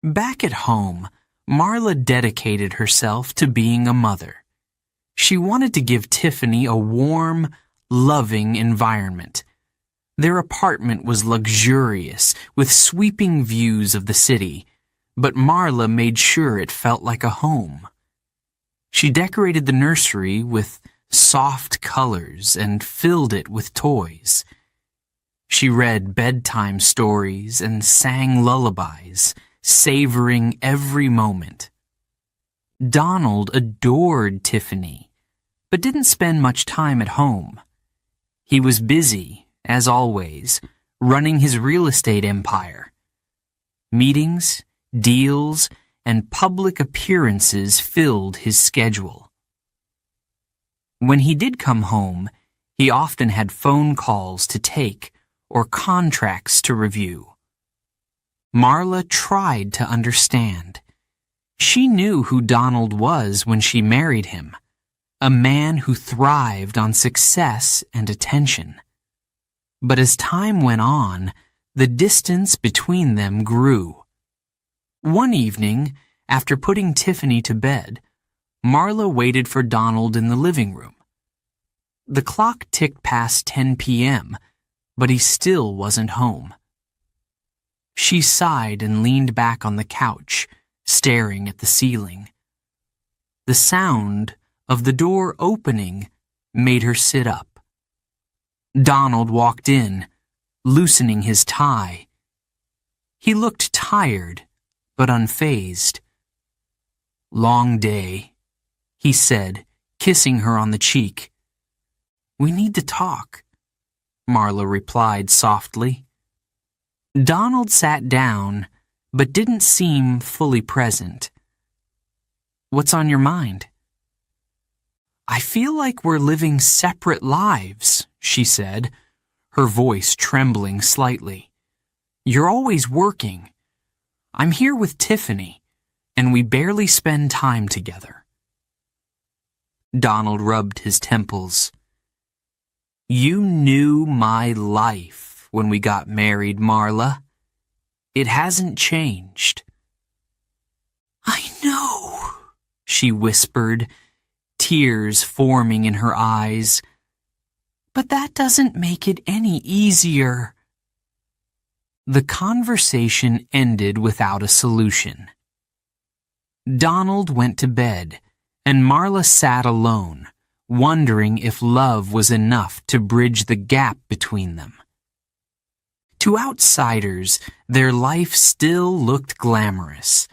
Back at home, Marla dedicated herself to being a mother. She wanted to give Tiffany a warm, loving environment. Their apartment was luxurious, with sweeping views of the city, but Marla made sure it felt like a home. She decorated the nursery with soft colors and filled it with toys. She read bedtime stories and sang lullabies, savoring every moment. Donald adored Tiffany, but didn't spend much time at home. He was busy, as always, running his real estate empire. Meetings, deals, and public appearances filled his schedule. When he did come home, he often had phone calls to take or contracts to review. Marla tried to understand. She knew who Donald was when she married him, a man who thrived on success and attention. But as time went on, the distance between them grew. One evening, after putting Tiffany to bed, Marla waited for Donald in the living room. The clock ticked past 10 p.m., but he still wasn't home. She sighed and leaned back on the couch, staring at the ceiling. The sound of the door opening made her sit up. Donald walked in, loosening his tie. He looked tired, but unfazed. "Long day," he said, kissing her on the cheek. "We need to talk," Marla replied softly. Donald sat down, but didn't seem fully present. "What's on your mind?" "I feel like we're living separate lives," she said, her voice trembling slightly. "You're always working. I'm here with Tiffany, and we barely spend time together." Donald rubbed his temples. "You knew my life when we got married, Marla. It hasn't changed." "I know," she whispered, tears forming in her eyes. "But that doesn't make it any easier." The conversation ended without a solution. Donald went to bed, and Marla sat alone, wondering if love was enough to bridge the gap between them. To outsiders, their life still looked glamorous.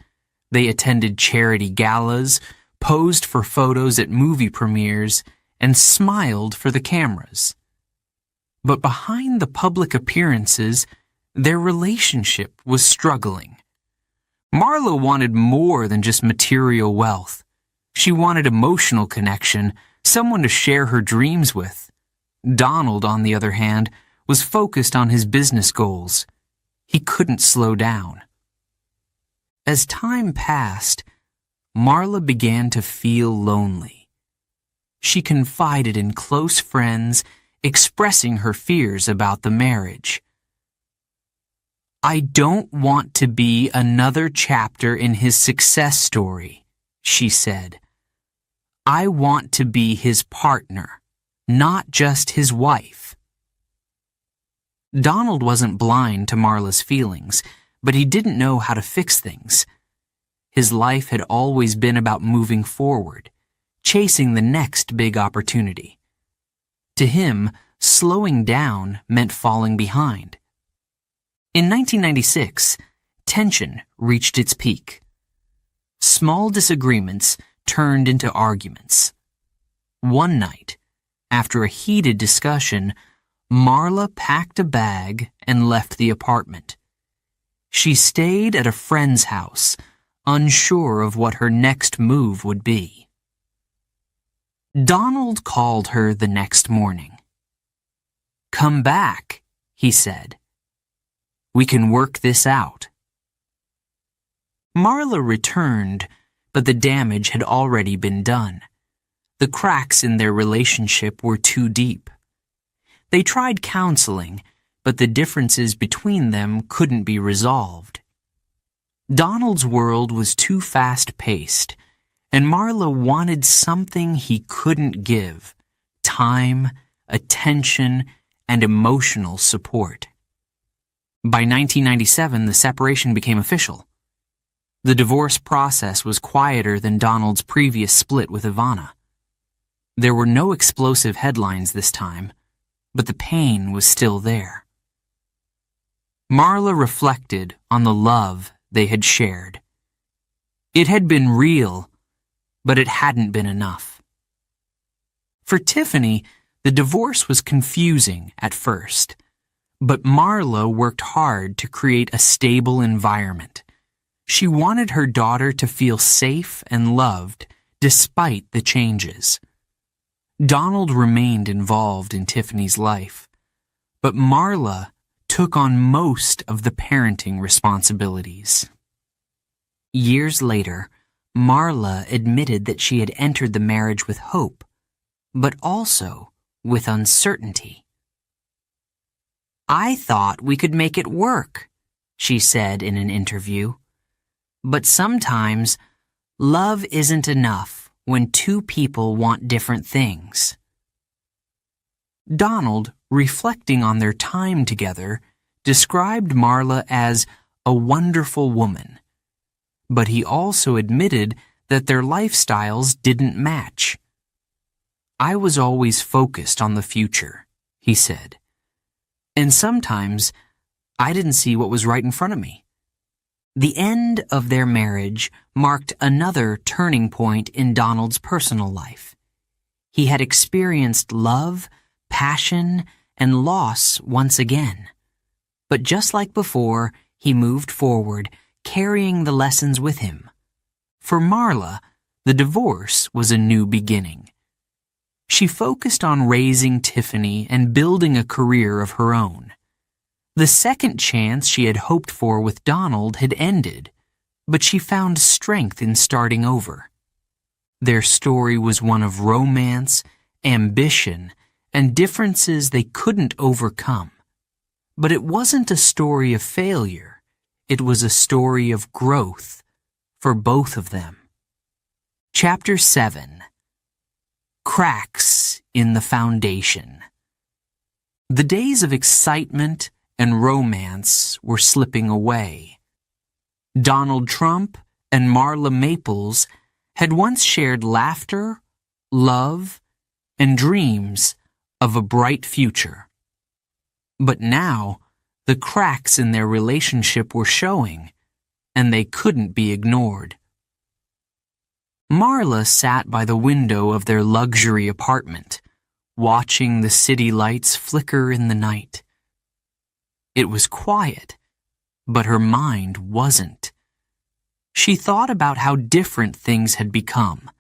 They attended charity galas, posed for photos at movie premieres, and smiled for the cameras. But behind the public appearances, their relationship was struggling. Marla wanted more than just material wealth. She wanted emotional connection, someone to share her dreams with. Donald, on the other hand, was focused on his business goals. He couldn't slow down. As time passed, Marla began to feel lonely. She confided in close friends, expressing her fears about the marriage. "I don't want to be another chapter in his success story," she said. "I want to be his partner, not just his wife." Donald wasn't blind to Marla's feelings, but he didn't know how to fix things. His life had always been about moving forward, chasing the next big opportunity. To him, slowing down meant falling behind. In 1996, tension reached its peak. Small disagreements turned into arguments. One night, after a heated discussion, Marla packed a bag and left the apartment. She stayed at a friend's house, unsure of what her next move would be. Donald called her the next morning. "Come back," he said. "We can work this out." Marla returned, but the damage had already been done. The cracks in their relationship were too deep. They tried counseling, but the differences between them couldn't be resolved. Donald's world was too fast-paced, and Marla wanted something he couldn't give: time, attention, and emotional support. By 1997, the separation became official. The divorce process was quieter than Donald's previous split with Ivana. There were no explosive headlines this time, but the pain was still there. Marla reflected on the love they had shared. It had been real, but it hadn't been enough. For Tiffany, the divorce was confusing at first, but Marla worked hard to create a stable environment. She wanted her daughter to feel safe and loved despite the changes. Donald remained involved in Tiffany's life, but Marla took on most of the parenting responsibilities. Years later, Marla admitted that she had entered the marriage with hope, but also with uncertainty. "I thought we could make it work," she said in an interview. "But sometimes, love isn't enough when two people want different things." Donald, reflecting on their time together, described Marla as a wonderful woman, but he also admitted that their lifestyles didn't match. "I was always focused on the future," he said. And sometimes I didn't see what was right in front of me. The end of their marriage marked another turning point in Donald's personal life. He had experienced love, passion, and loss once again. But just like before, he moved forward, carrying the lessons with him. For Marla, the divorce was a new beginning. She focused on raising Tiffany and building a career of her own. The second chance she had hoped for with Donald had ended, but she found strength in starting over. Their story was one of romance, ambition, and differences they couldn't overcome. But it wasn't a story of failure. It was a story of growth for both of them. Chapter 7. Cracks in the Foundation. The days of excitement and romance were slipping away. Donald Trump and Marla Maples had once shared laughter, love, and dreams of a bright future. But now, the cracks in their relationship were showing, and they couldn't be ignored. Marla sat by the window of their luxury apartment, watching the city lights flicker in the night. It was quiet, but her mind wasn't. She thought about how different things had become.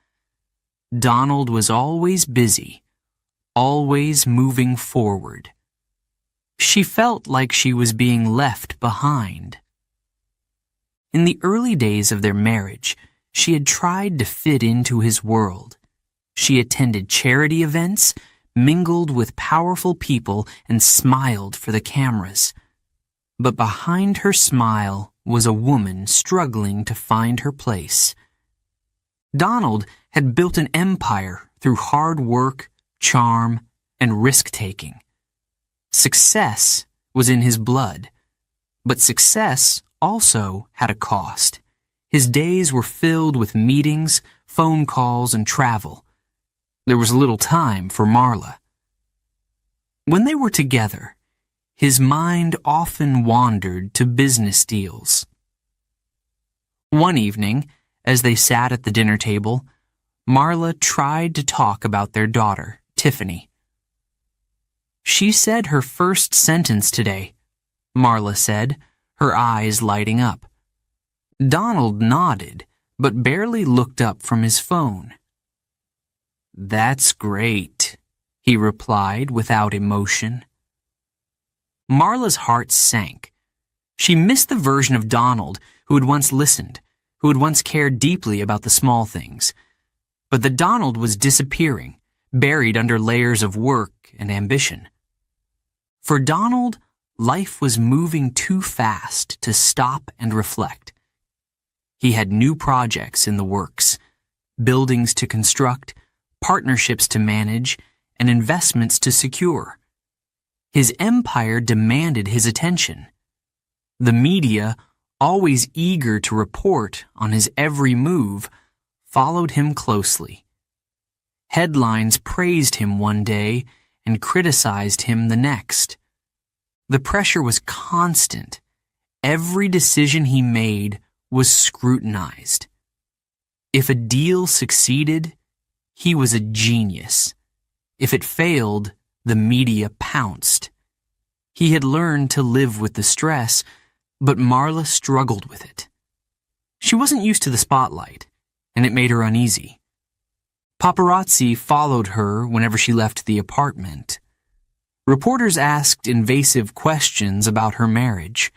Donald was always busy, always moving forward. She felt like she was being left behind. In the early days of their marriage, she had tried to fit into his world. She attended charity events, mingled with powerful people, and smiled for the cameras. But behind her smile was a woman struggling to find her place. Donald had built an empire through hard work, charm, and risk-taking. Success was in his blood, but success also had a cost. His days were filled with meetings, phone calls, and travel. There was little time for Marla. When they were together, his mind often wandered to business deals. One evening, as they sat at the dinner table, Marla tried to talk about their daughter, Tiffany. "She said her first sentence today," Marla said, her eyes lighting up. Donald nodded, but barely looked up from his phone. "That's great," he replied without emotion. Marla's heart sank. She missed the version of Donald who had once listened, who had once cared deeply about the small things. But the Donald was disappearing, buried under layers of work and ambition. For Donald, life was moving too fast to stop and reflect. He had new projects in the works, buildings to construct, partnerships to manage, and investments to secure. His empire demanded his attention. The media, always eager to report on his every move, followed him closely. Headlines praised him one day and criticized him the next. The pressure was constant. Every decision he made was scrutinized. If a deal succeeded, he was a genius. If it failed, the media pounced. He had learned to live with the stress, but Marla struggled with it. She wasn't used to the spotlight, and it made her uneasy. Paparazzi followed her whenever she left the apartment. Reporters asked invasive questions about her marriage.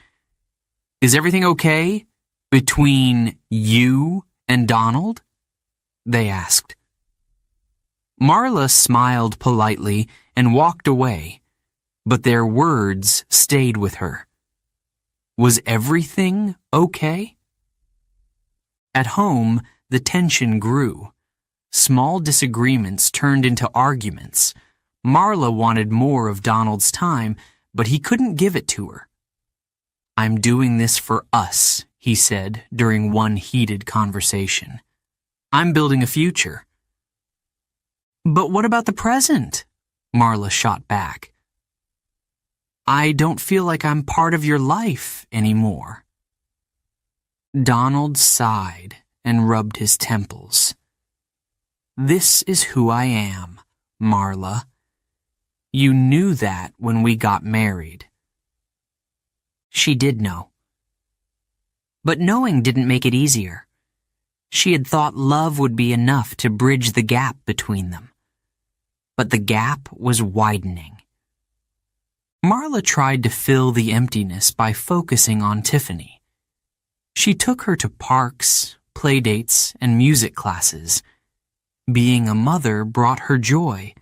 "Is everything okay between you and Donald?" they asked. Marla smiled politely and walked away, but their words stayed with her. Was everything okay? At home, the tension grew. Small disagreements turned into arguments. Marla wanted more of Donald's time, but he couldn't give it to her. "I'm doing this for us," he said during one heated conversation. "I'm building a future." "But what about the present?" Marla shot back. I don't feel like I'm part of your life anymore." Donald sighed and rubbed his temples. "This is who I am, Marla. You knew that when we got married." She did know. But knowing didn't make it easier. She had thought love would be enough to bridge the gap between them. But the gap was widening. Marla tried to fill the emptiness by focusing on Tiffany. She took her to parks, playdates, and music classes. Being a mother brought her joy,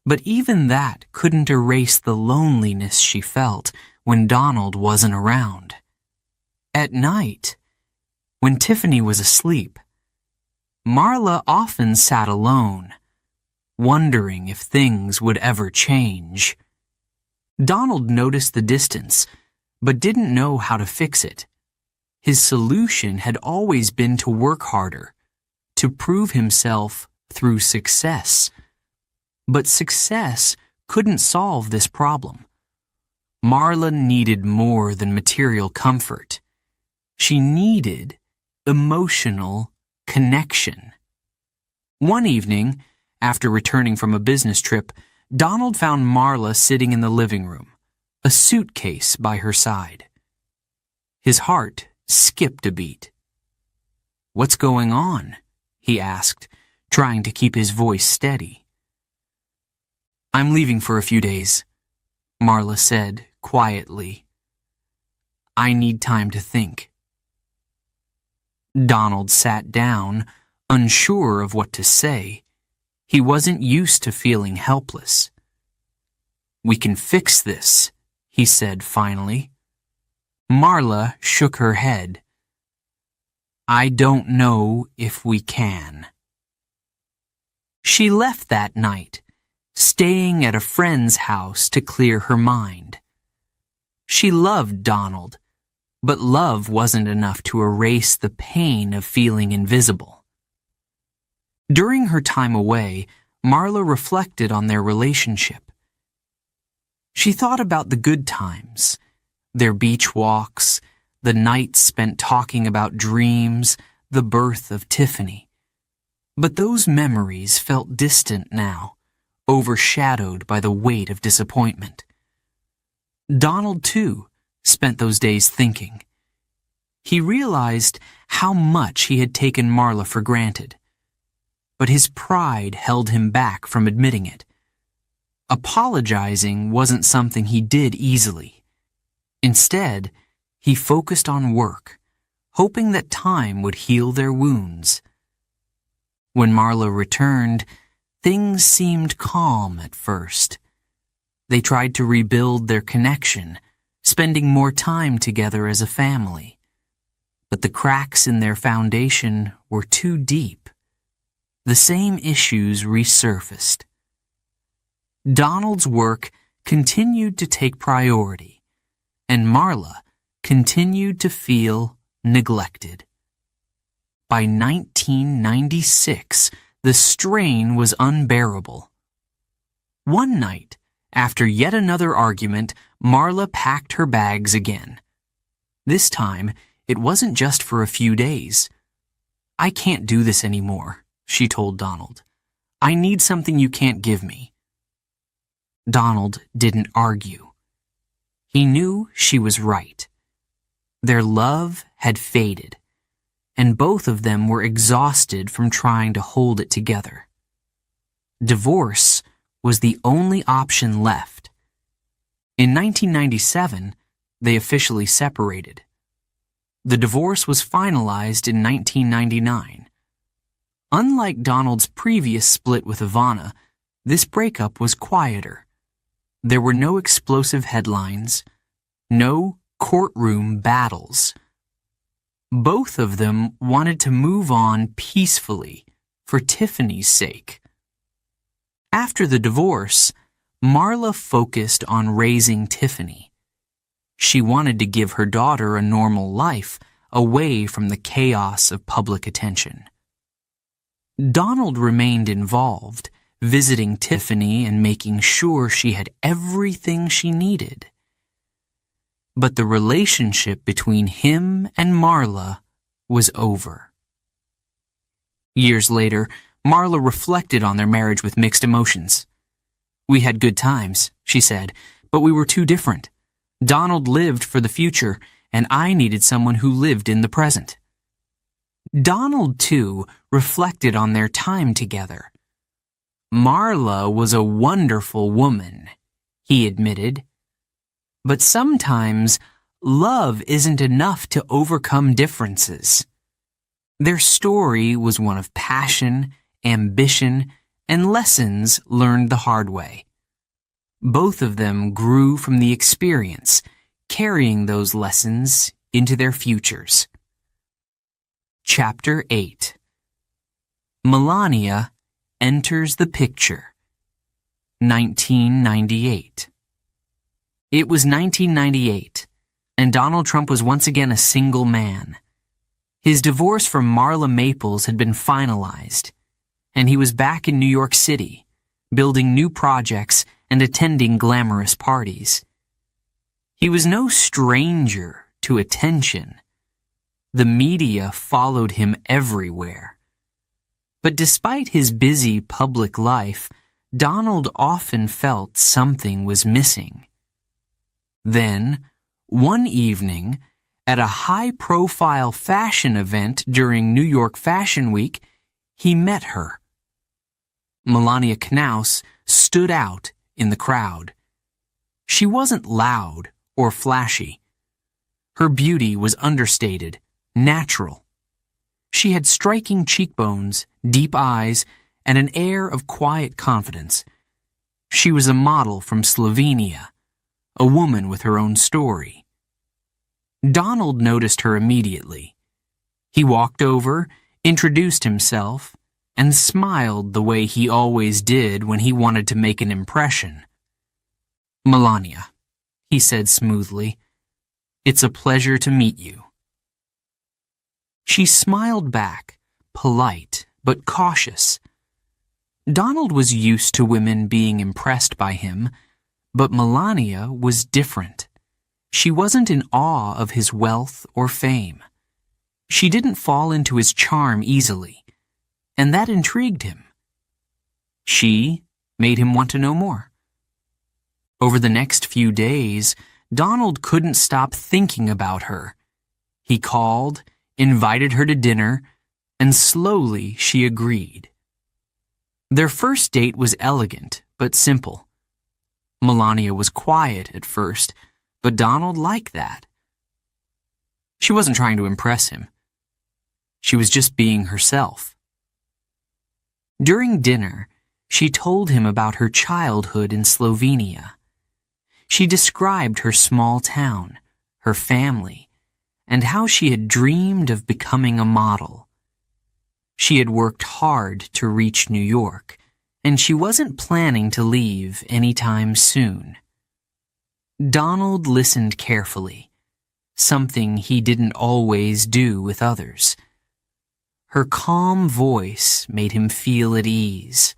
but even that couldn't erase the loneliness she felt when Donald wasn't around. At night, when Tiffany was asleep, Marla often sat alone, wondering if things would ever change. Donald noticed the distance, but didn't know how to fix it. His solution had always been to work harder, to prove himself through success. But success couldn't solve this problem. Marla needed more than material comfort. She needed emotional connection. One evening, after returning from a business trip, Donald found Marla sitting in the living room, a suitcase by her side. His heart skipped a beat. "What's going on?" he asked, trying to keep his voice steady. "I'm leaving for a few days," Marla said quietly. "I need time to think." Donald sat down, unsure of what to say. He wasn't used to feeling helpless. "We can fix this," he said finally. Marla shook her head. "I don't know if we can." She left that night, staying at a friend's house to clear her mind. She loved Donald, but love wasn't enough to erase the pain of feeling invisible. During her time away, Marla reflected on their relationship. She thought about the good times, their beach walks, the nights spent talking about dreams, the birth of Tiffany. But those memories felt distant now, overshadowed by the weight of disappointment. Donald, too, spent those days thinking. He realized how much he had taken Marla for granted, but his pride held him back from admitting it. Apologizing wasn't something he did easily. Instead, he focused on work, hoping that time would heal their wounds. When Marla returned, things seemed calm at first. They tried to rebuild their connection, spending more time together as a family. But the cracks in their foundation were too deep. The same issues resurfaced. Donald's work continued to take priority, and Marla continued to feel neglected. By 1996, the strain was unbearable. One night, after yet another argument, Marla packed her bags again. This time, it wasn't just for a few days. "I can't do this anymore," she told Donald. "I need something you can't give me." Donald didn't argue. He knew she was right. Their love had faded, and both of them were exhausted from trying to hold it together. Divorce was the only option left. In 1997, they officially separated. The divorce was finalized in 1999. Unlike Donald's previous split with Ivana, this breakup was quieter. There were no explosive headlines, no courtroom battles. Both of them wanted to move on peacefully for Tiffany's sake. After the divorce, Marla focused on raising Tiffany. She wanted to give her daughter a normal life away from the chaos of public attention. Donald remained involved, visiting Tiffany and making sure she had everything she needed. But the relationship between him and Marla was over. Years later, Marla reflected on their marriage with mixed emotions. "We had good times," she said, "but we were too different. Donald lived for the future, and I needed someone who lived in the present." Donald, too, reflected on their time together. "Marla was a wonderful woman," he admitted. "But sometimes love isn't enough to overcome differences." Their story was one of passion, ambition, and lessons learned the hard way. Both of them grew from the experience, carrying those lessons into their futures. Chapter 8. Melania enters the picture. 1998. It was 1998, and Donald Trump was once again a single man. His divorce from Marla Maples had been finalized, and he was back in New York City, building new projects and attending glamorous parties. He was no stranger to attention. The media followed him everywhere. But despite his busy public life, Donald often felt something was missing. Then, one evening, at a high-profile fashion event during New York Fashion Week, he met her. Melania Knaus stood out in the crowd. She wasn't loud or flashy. Her beauty was understated, natural. She had striking cheekbones, deep eyes, and an air of quiet confidence. She was a model from Slovenia, a woman with her own story. Donald noticed her immediately. He walked over, introduced himself, and smiled the way he always did when he wanted to make an impression. "Melania," he said smoothly, "it's a pleasure to meet you." She smiled back, polite but cautious. Donald was used to women being impressed by him, but Melania was different. She wasn't in awe of his wealth or fame. She didn't fall into his charm easily, and that intrigued him. She made him want to know more. Over the next few days, Donald couldn't stop thinking about her. He called, invited her to dinner, and slowly she agreed. Their first date was elegant but simple. Melania was quiet at first, but Donald liked that. She wasn't trying to impress him. She was just being herself. During dinner, she told him about her childhood in Slovenia. She described her small town, her family, and how she had dreamed of becoming a model. She had worked hard to reach New York, and she wasn't planning to leave anytime soon. Donald listened carefully, something he didn't always do with others. Her calm voice made him feel at ease.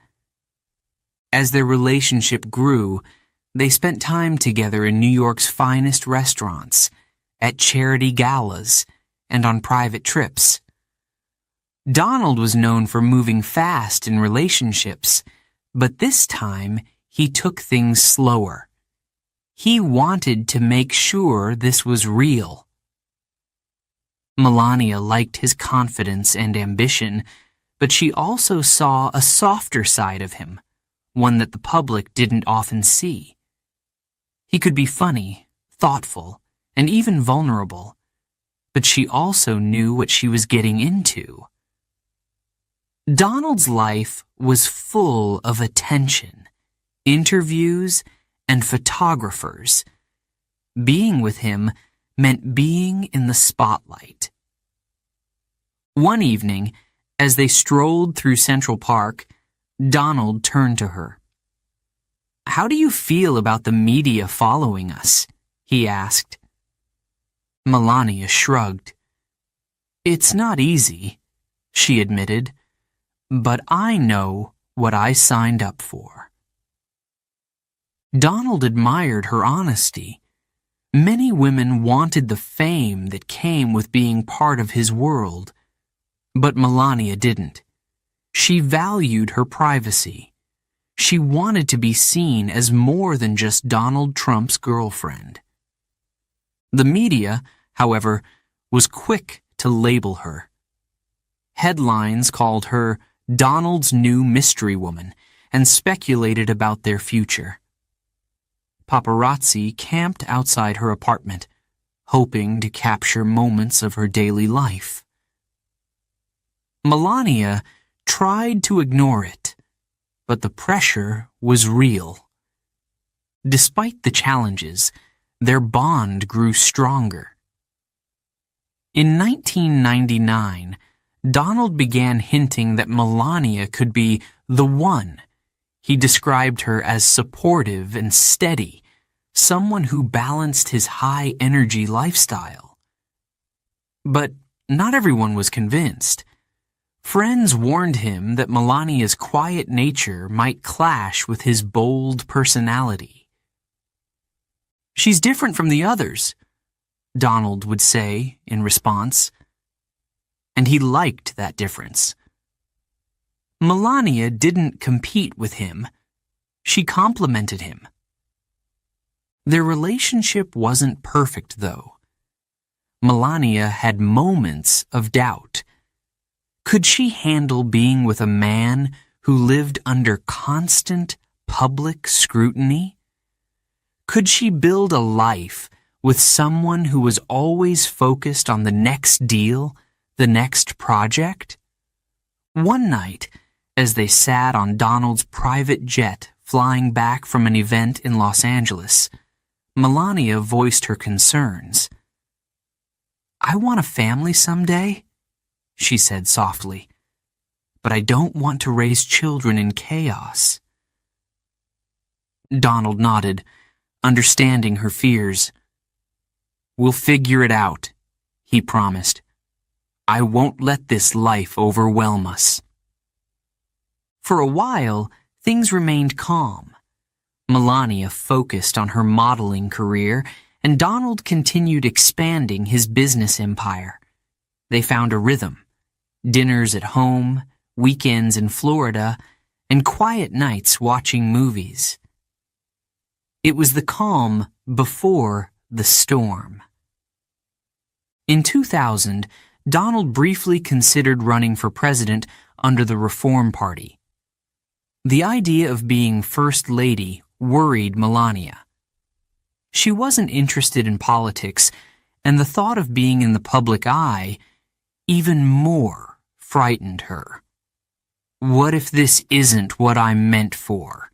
As their relationship grew, they spent time together in New York's finest restaurants, at charity galas, and on private trips. Donald was known for moving fast in relationships, but this time he took things slower. He wanted to make sure this was real. Melania liked his confidence and ambition, but she also saw a softer side of him, one that the public didn't often see. He could be funny, thoughtful, and even vulnerable, but she also knew what she was getting into. Donald's life was full of attention, interviews, and photographers. Being with him meant being in the spotlight. One evening, as they strolled through Central Park, Donald turned to her. "How do you feel about the media following us?" he asked. Melania shrugged. "It's not easy," she admitted, "but I know what I signed up for." Donald admired her honesty. Many women wanted the fame that came with being part of his world, but Melania didn't. She valued her privacy. She wanted to be seen as more than just Donald Trump's girlfriend. The media, however, was quick to label her. Headlines called her Donald's new mystery woman and speculated about their future. Paparazzi camped outside her apartment, hoping to capture moments of her daily life. Melania tried to ignore it, but the pressure was real. Despite the challenges, their bond grew stronger. In 1999, Donald began hinting that Melania could be the one. He described her as supportive and steady, someone who balanced his high-energy lifestyle. But not everyone was convinced. Friends warned him that Melania's quiet nature might clash with his bold personality. "She's different from the others," Donald would say in response. And he liked that difference. Melania didn't compete with him. She complimented him. Their relationship wasn't perfect, though. Melania had moments of doubt. Could she handle being with a man who lived under constant public scrutiny? Could she build a life with someone who was always focused on the next deal, the next project? One night, as they sat on Donald's private jet flying back from an event in Los Angeles, Melania voiced her concerns. "I want a family someday," she said softly, "but I don't want to raise children in chaos." Donald nodded, understanding her fears. "We'll figure it out," he promised. "I won't let this life overwhelm us." For a while, things remained calm. Melania focused on her modeling career, and Donald continued expanding his business empire. They found a rhythm: dinners at home, weekends in Florida, and quiet nights watching movies. It was the calm before the storm. In 2000, Donald briefly considered running for president under the Reform Party. The idea of being First Lady worried Melania. She wasn't interested in politics, and the thought of being in the public eye even more frightened her. "What if this isn't what I'm meant for?"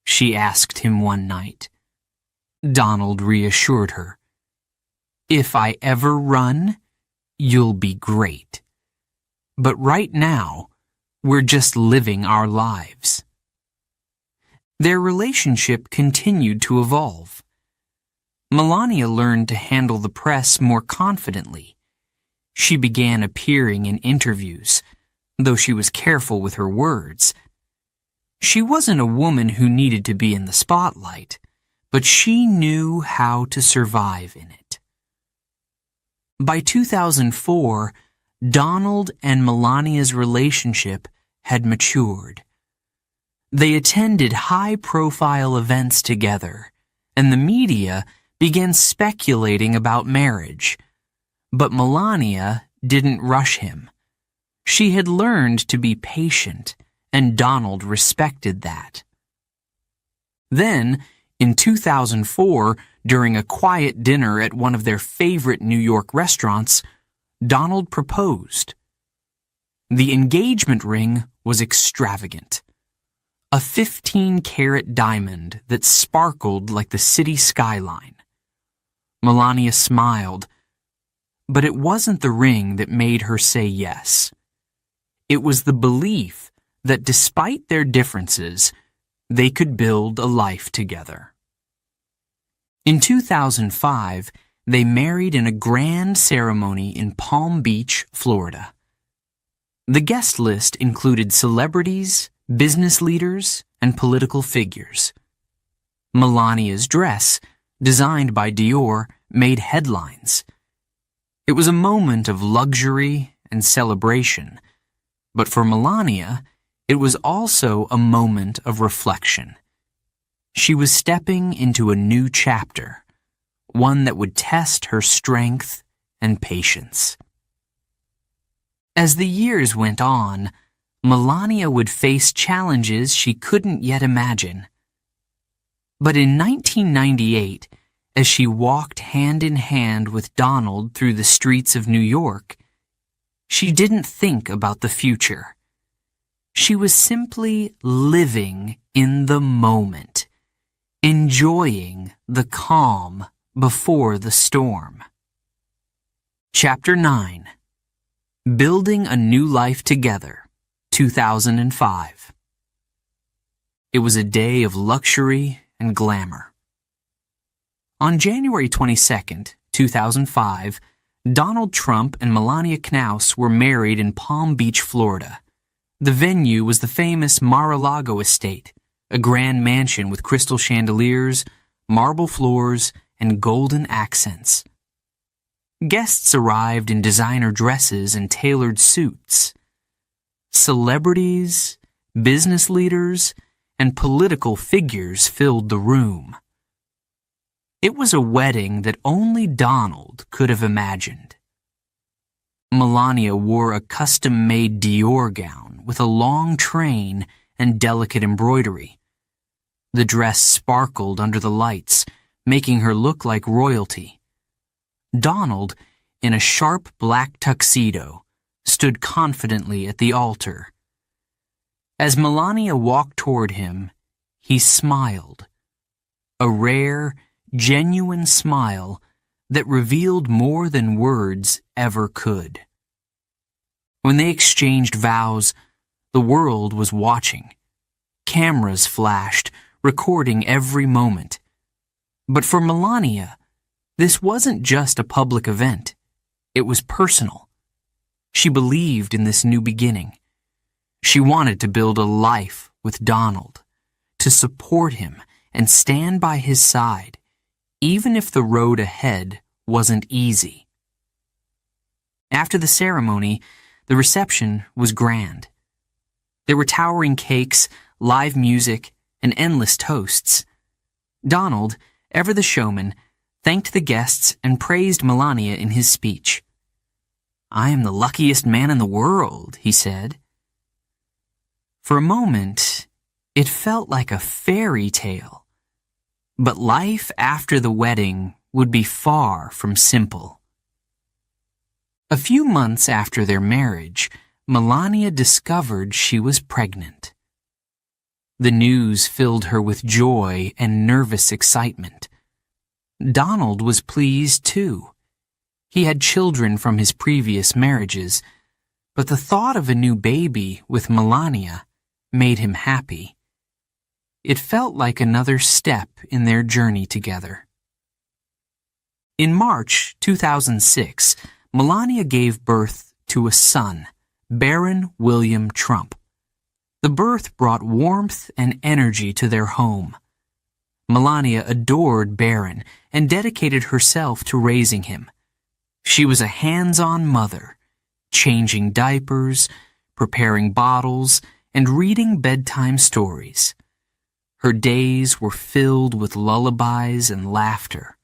she asked him one night. Donald reassured her. "If I ever run, you'll be great. But right now, we're just living our lives." Their relationship continued to evolve. Melania learned to handle the press more confidently. She began appearing in interviews, though she was careful with her words. She wasn't a woman who needed to be in the spotlight, but she knew how to survive in it. By 2004, Donald and Melania's relationship had matured. They attended high-profile events together, and the media began speculating about marriage. But Melania didn't rush him. She had learned to be patient, and Donald respected that. Then, in 2004, during a quiet dinner at one of their favorite New York restaurants, Donald proposed. The engagement ring was extravagant. A 15-carat diamond that sparkled like the city skyline. Melania smiled, but it wasn't the ring that made her say yes. It was the belief that despite their differences, they could build a life together. In 2005, they married in a grand ceremony in Palm Beach, Florida. The guest list included celebrities, business leaders, and political figures. Melania's dress designed by Dior, made headlines. It was a moment of luxury and celebration, but for Melania, it was also a moment of reflection. She was stepping into a new chapter, one that would test her strength and patience. As the years went on, Melania would face challenges she couldn't yet imagine. But in 1998, as she walked hand in hand with Donald through the streets of New York, she didn't think about the future. She was simply living in the moment, enjoying the calm before the storm. Chapter 9. Building a New Life Together, 2005. It was a day of luxury and glamour. On January 22, 2005, Donald Trump and Melania Knauss were married in Palm Beach, Florida. The venue was the famous Mar-a-Lago estate, a grand mansion with crystal chandeliers, marble floors, and golden accents. Guests arrived in designer dresses and tailored suits. Celebrities, business leaders, and political figures filled the room. It was a wedding that only Donald could have imagined. Melania wore a custom-made Dior gown with a long train and delicate embroidery. The dress sparkled under the lights, making her look like royalty. Donald, in a sharp black tuxedo, stood confidently at the altar. As Melania walked toward him, he smiled. A rare, genuine smile that revealed more than words ever could. When they exchanged vows, the world was watching. Cameras flashed, recording every moment. But for Melania, this wasn't just a public event. It was personal. She believed in this new beginning. She wanted to build a life with Donald, to support him and stand by his side, even if the road ahead wasn't easy. After the ceremony, the reception was grand. There were towering cakes, live music, and endless toasts. Donald, ever the showman, thanked the guests and praised Melania in his speech. "I am the luckiest man in the world," he said. For a moment, it felt like a fairy tale. But life after the wedding would be far from simple. A few months after their marriage, Melania discovered she was pregnant. The news filled her with joy and nervous excitement. Donald was pleased too. He had children from his previous marriages, but the thought of a new baby with Melania made him happy. It felt like another step in their journey together. In March 2006, Melania gave birth to a son, Baron William Trump. The birth brought warmth and energy to their home. Melania adored Baron and dedicated herself to raising him. She was a hands-on mother, changing diapers, preparing bottles, and reading bedtime stories. Her days were filled with lullabies and laughter.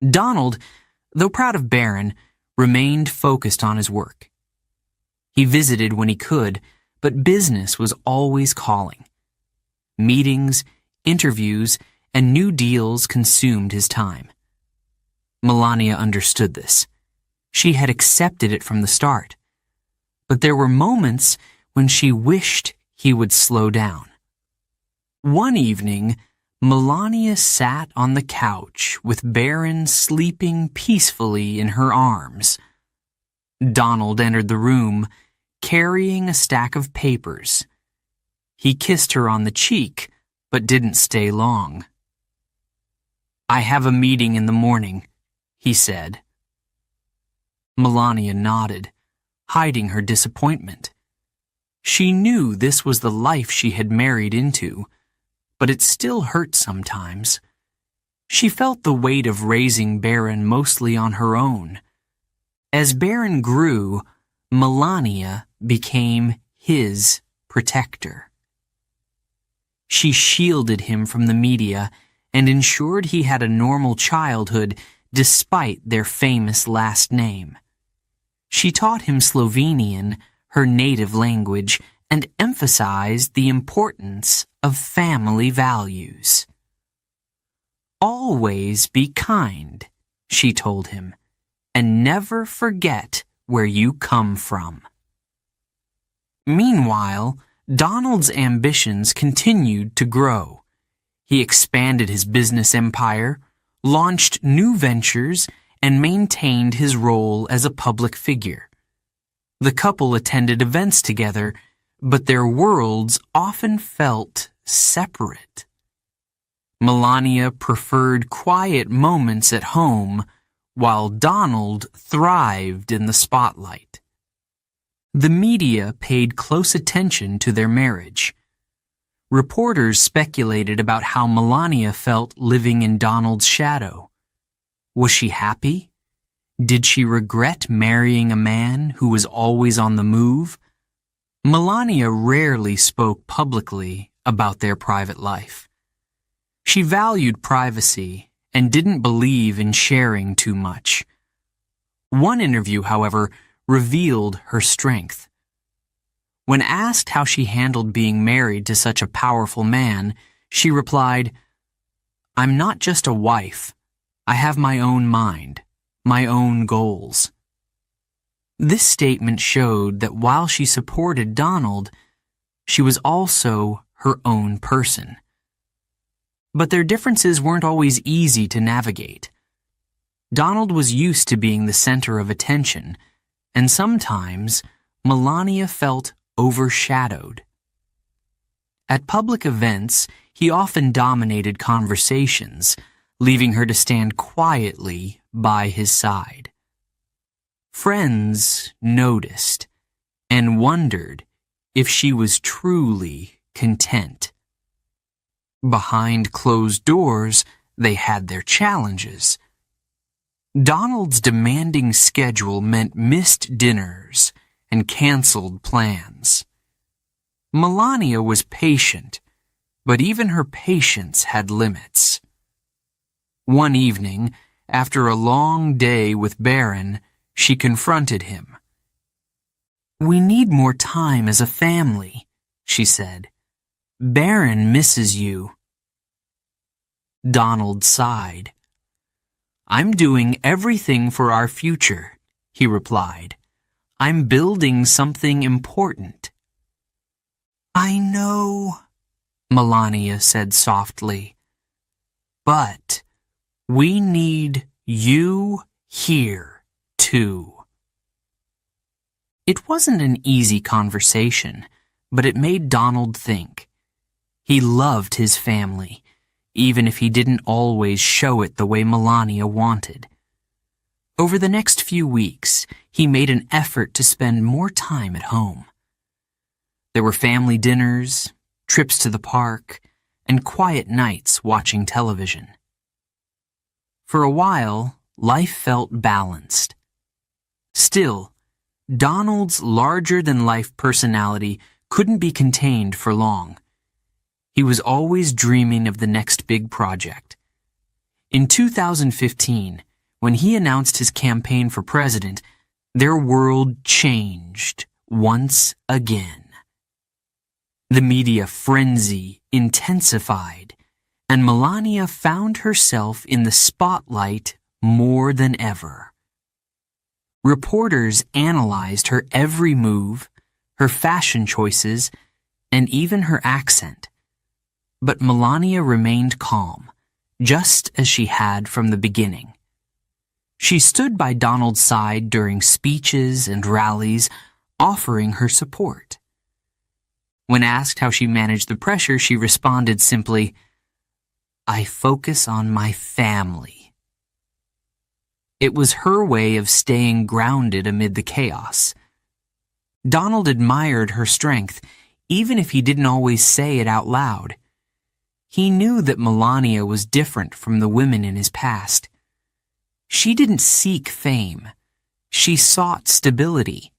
Donald, though proud of Baron, remained focused on his work. He visited when he could, but business was always calling. Meetings, interviews, and new deals consumed his time. Melania understood this. She had accepted it from the start. But there were moments when she wished he would slow down. One evening, Melania sat on the couch with Baron sleeping peacefully in her arms. Donald entered the room, carrying a stack of papers. He kissed her on the cheek, but didn't stay long. "I have a meeting in the morning," he said. Melania nodded, hiding her disappointment. She knew this was the life she had married into, but it still hurt sometimes. She felt the weight of raising Barron mostly on her own. As Barron grew, Melania became his protector. She shielded him from the media and ensured he had a normal childhood despite their famous last name. She taught him Slovenian, her native language, and emphasized the importance of family values. "Always be kind," she told him, "and never forget where you come from." Meanwhile, Donald's ambitions continued to grow. He expanded his business empire, launched new ventures, and maintained his role as a public figure. The couple attended events together, but their worlds often felt separate. Melania preferred quiet moments at home, while Donald thrived in the spotlight. The media paid close attention to their marriage. Reporters speculated about how Melania felt living in Donald's shadow. Was she happy? Did she regret marrying a man who was always on the move? Melania rarely spoke publicly about their private life. She valued privacy and didn't believe in sharing too much. One interview, however, revealed her strength. When asked how she handled being married to such a powerful man, she replied, "I'm not just a wife. I have my own mind, my own goals." This statement showed that while she supported Donald, she was also her own person. But their differences weren't always easy to navigate. Donald was used to being the center of attention, and sometimes Melania felt overshadowed. At public events, he often dominated conversations, leaving her to stand quietly by his side. Friends noticed and wondered if she was truly content. Behind closed doors, they had their challenges. Donald's demanding schedule meant missed dinners and canceled plans. Melania was patient, but even her patience had limits. One evening, after a long day with Barron, she confronted him. "We need more time as a family," she said. "Barron misses you." Donald sighed. "I'm doing everything for our future," he replied. "I'm building something important." "I know," Melania said softly. "But we need you here, too." It wasn't an easy conversation, but it made Donald think. He loved his family, even if he didn't always show it the way Melania wanted. Over the next few weeks, he made an effort to spend more time at home. There were family dinners, trips to the park, and quiet nights watching television. For a while, life felt balanced. Still, Donald's larger-than-life personality couldn't be contained for long. He was always dreaming of the next big project. In 2015, when he announced his campaign for president, their world changed once again. The media frenzy intensified, and Melania found herself in the spotlight more than ever. Reporters analyzed her every move, her fashion choices, and even her accent. But Melania remained calm, just as she had from the beginning. She stood by Donald's side during speeches and rallies, offering her support. When asked how she managed the pressure, she responded simply, "I focus on my family." It was her way of staying grounded amid the chaos. Donald admired her strength, even if he didn't always say it out loud. He knew that Melania was different from the women in his past. She didn't seek fame. She sought stability.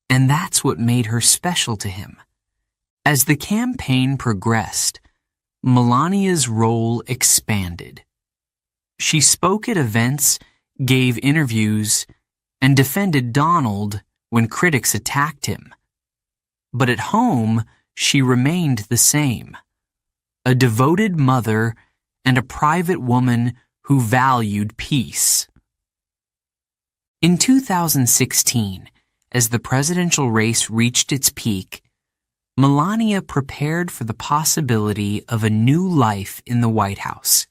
And that's what made her special to him. As the campaign progressed, Melania's role expanded. She spoke at events, gave interviews, and defended Donald when critics attacked him. But at home, she remained the same. A devoted mother and a private woman who valued peace. In 2016, as the presidential race reached its peak, Melania prepared for the possibility of a new life in the White House.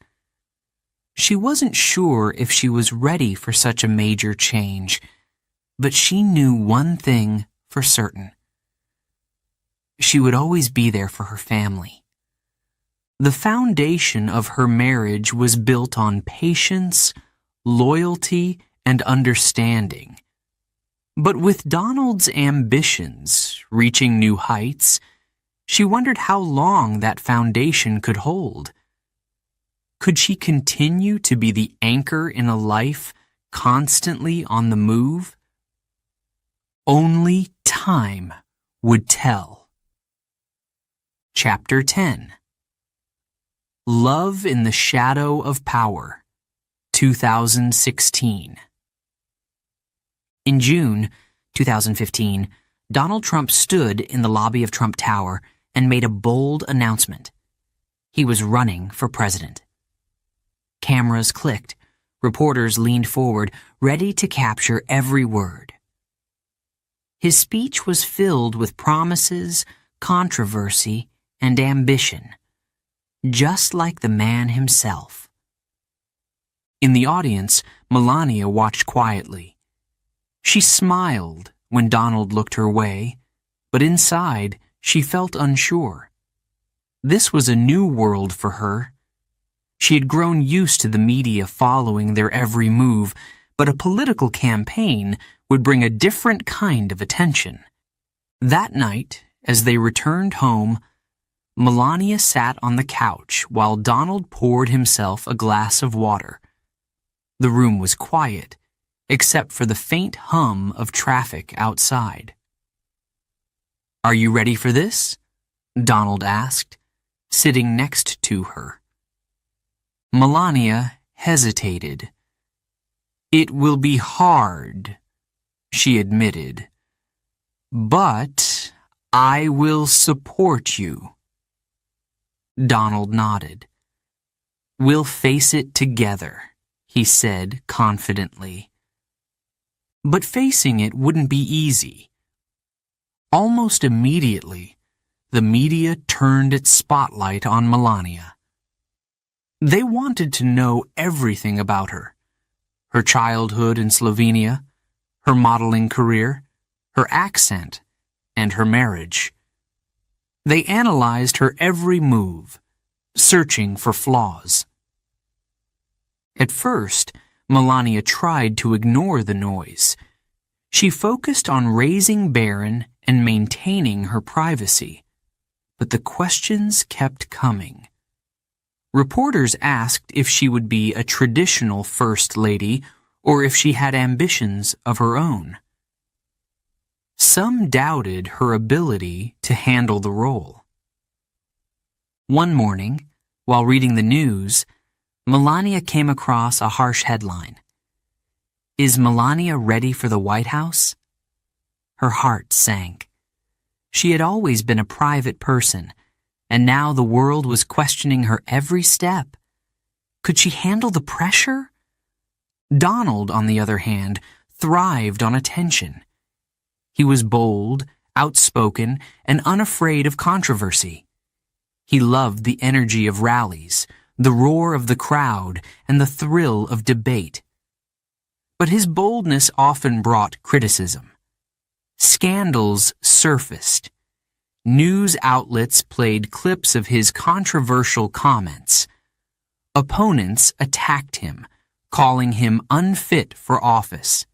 She wasn't sure if she was ready for such a major change, but she knew one thing for certain. She would always be there for her family. The foundation of her marriage was built on patience, loyalty, and understanding. But with Donald's ambitions reaching new heights, she wondered how long that foundation could hold. Could she continue to be the anchor in a life constantly on the move? Only time would tell. Chapter 10. Love in the Shadow of Power, 2016. In June 2015, Donald Trump stood in the lobby of Trump Tower and made a bold announcement. He was running for president. Cameras clicked. Reporters leaned forward, ready to capture every word. His speech was filled with promises, controversy, and ambition, just like the man himself. In the audience, Melania watched quietly. She smiled when Donald looked her way, but inside she felt unsure. This was a new world for her. She had grown used to the media following their every move, but a political campaign would bring a different kind of attention. That night, as they returned home, Melania sat on the couch while Donald poured himself a glass of water. The room was quiet, except for the faint hum of traffic outside. "Are you ready for this?" Donald asked, sitting next to her. Melania hesitated. "It will be hard," she admitted, "but I will support you." Donald nodded. "We'll face it together," he said confidently. But facing it wouldn't be easy. Almost immediately, the media turned its spotlight on Melania. They wanted to know everything about her: her childhood in Slovenia, her modeling career, her accent, and her marriage. They analyzed her every move, searching for flaws. At first, Melania tried to ignore the noise. She focused on raising Barron and maintaining her privacy. But the questions kept coming. Reporters asked if she would be a traditional first lady or if she had ambitions of her own. Some doubted her ability to handle the role. One morning, while reading the news, Melania came across a harsh headline. "Is Melania ready for the White House?" Her heart sank. She had always been a private person, and now the world was questioning her every step. Could she handle the pressure? Donald, on the other hand, thrived on attention. He was bold, outspoken, and unafraid of controversy. He loved the energy of rallies, the roar of the crowd, and the thrill of debate. But his boldness often brought criticism. Scandals surfaced. News outlets played clips of his controversial comments. Opponents attacked him, calling him unfit for office.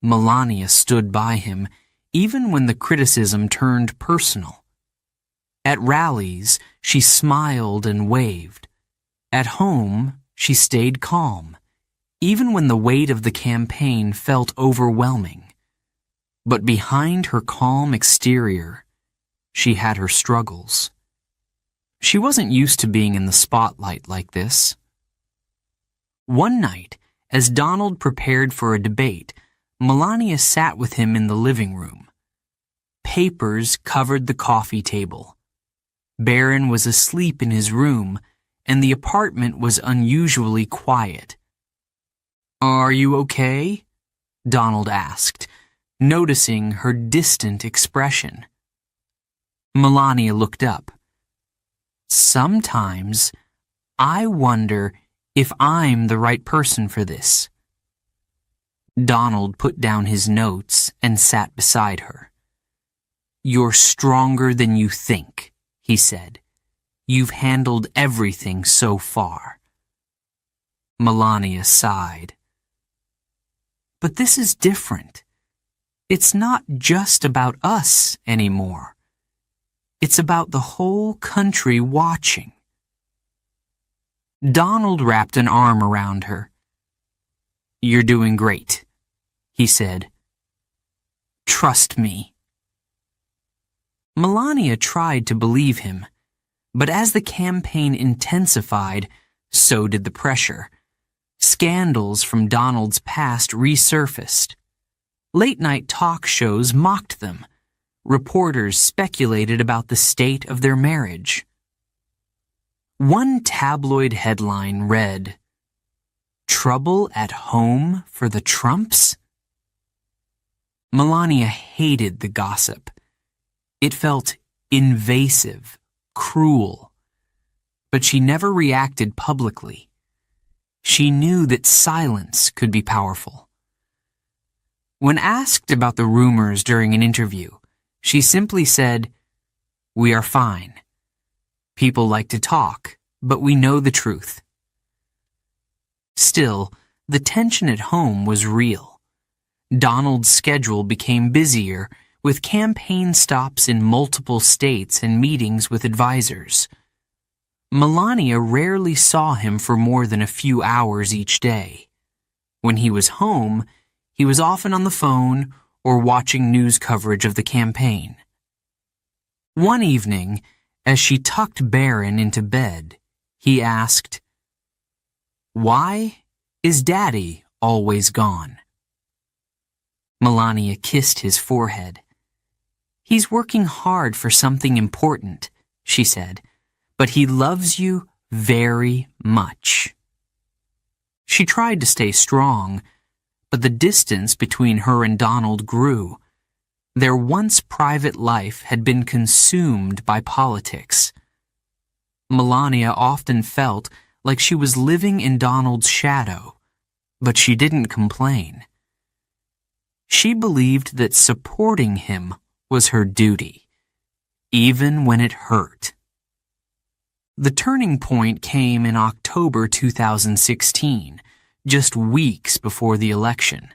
Melania stood by him even when the criticism turned personal. At rallies, she smiled and waved. At home, she stayed calm, even when the weight of the campaign felt overwhelming. But behind her calm exterior, she had her struggles. She wasn't used to being in the spotlight like this. One night, as Donald prepared for a debate, Melania sat with him in the living room. Papers covered the coffee table. Barron was asleep in his room, and the apartment was unusually quiet. "Are you okay?" Donald asked, noticing her distant expression. Melania looked up. "Sometimes I wonder if I'm the right person for this." Donald put down his notes and sat beside her. "You're stronger than you think," he said. "You've handled everything so far." Melania sighed. "But this is different. It's not just about us anymore. It's about the whole country watching." Donald wrapped an arm around her. "You're doing great," he said. "Trust me." Melania tried to believe him, but as the campaign intensified, so did the pressure. Scandals from Donald's past resurfaced. Late-night talk shows mocked them. Reporters speculated about the state of their marriage. One tabloid headline read, "Trouble at home for the Trumps?" Melania hated the gossip. It felt invasive, cruel. But she never reacted publicly. She knew that silence could be powerful. When asked about the rumors during an interview, she simply said, "We are fine. People like to talk, but we know the truth." Still, the tension at home was real. Donald's schedule became busier, with campaign stops in multiple states and meetings with advisors. Melania rarely saw him for more than a few hours each day. When he was home, he was often on the phone or watching news coverage of the campaign. One evening, as she tucked Barron into bed, he asked, "Why is Daddy always gone?" Melania kissed his forehead. "He's working hard for something important," she said, "but he loves you very much." She tried to stay strong, but the distance between her and Donald grew. Their once private life had been consumed by politics. Melania often felt like she was living in Donald's shadow, but she didn't complain. She believed that supporting him was her duty, even when it hurt. The turning point came in October 2016, just weeks before the election.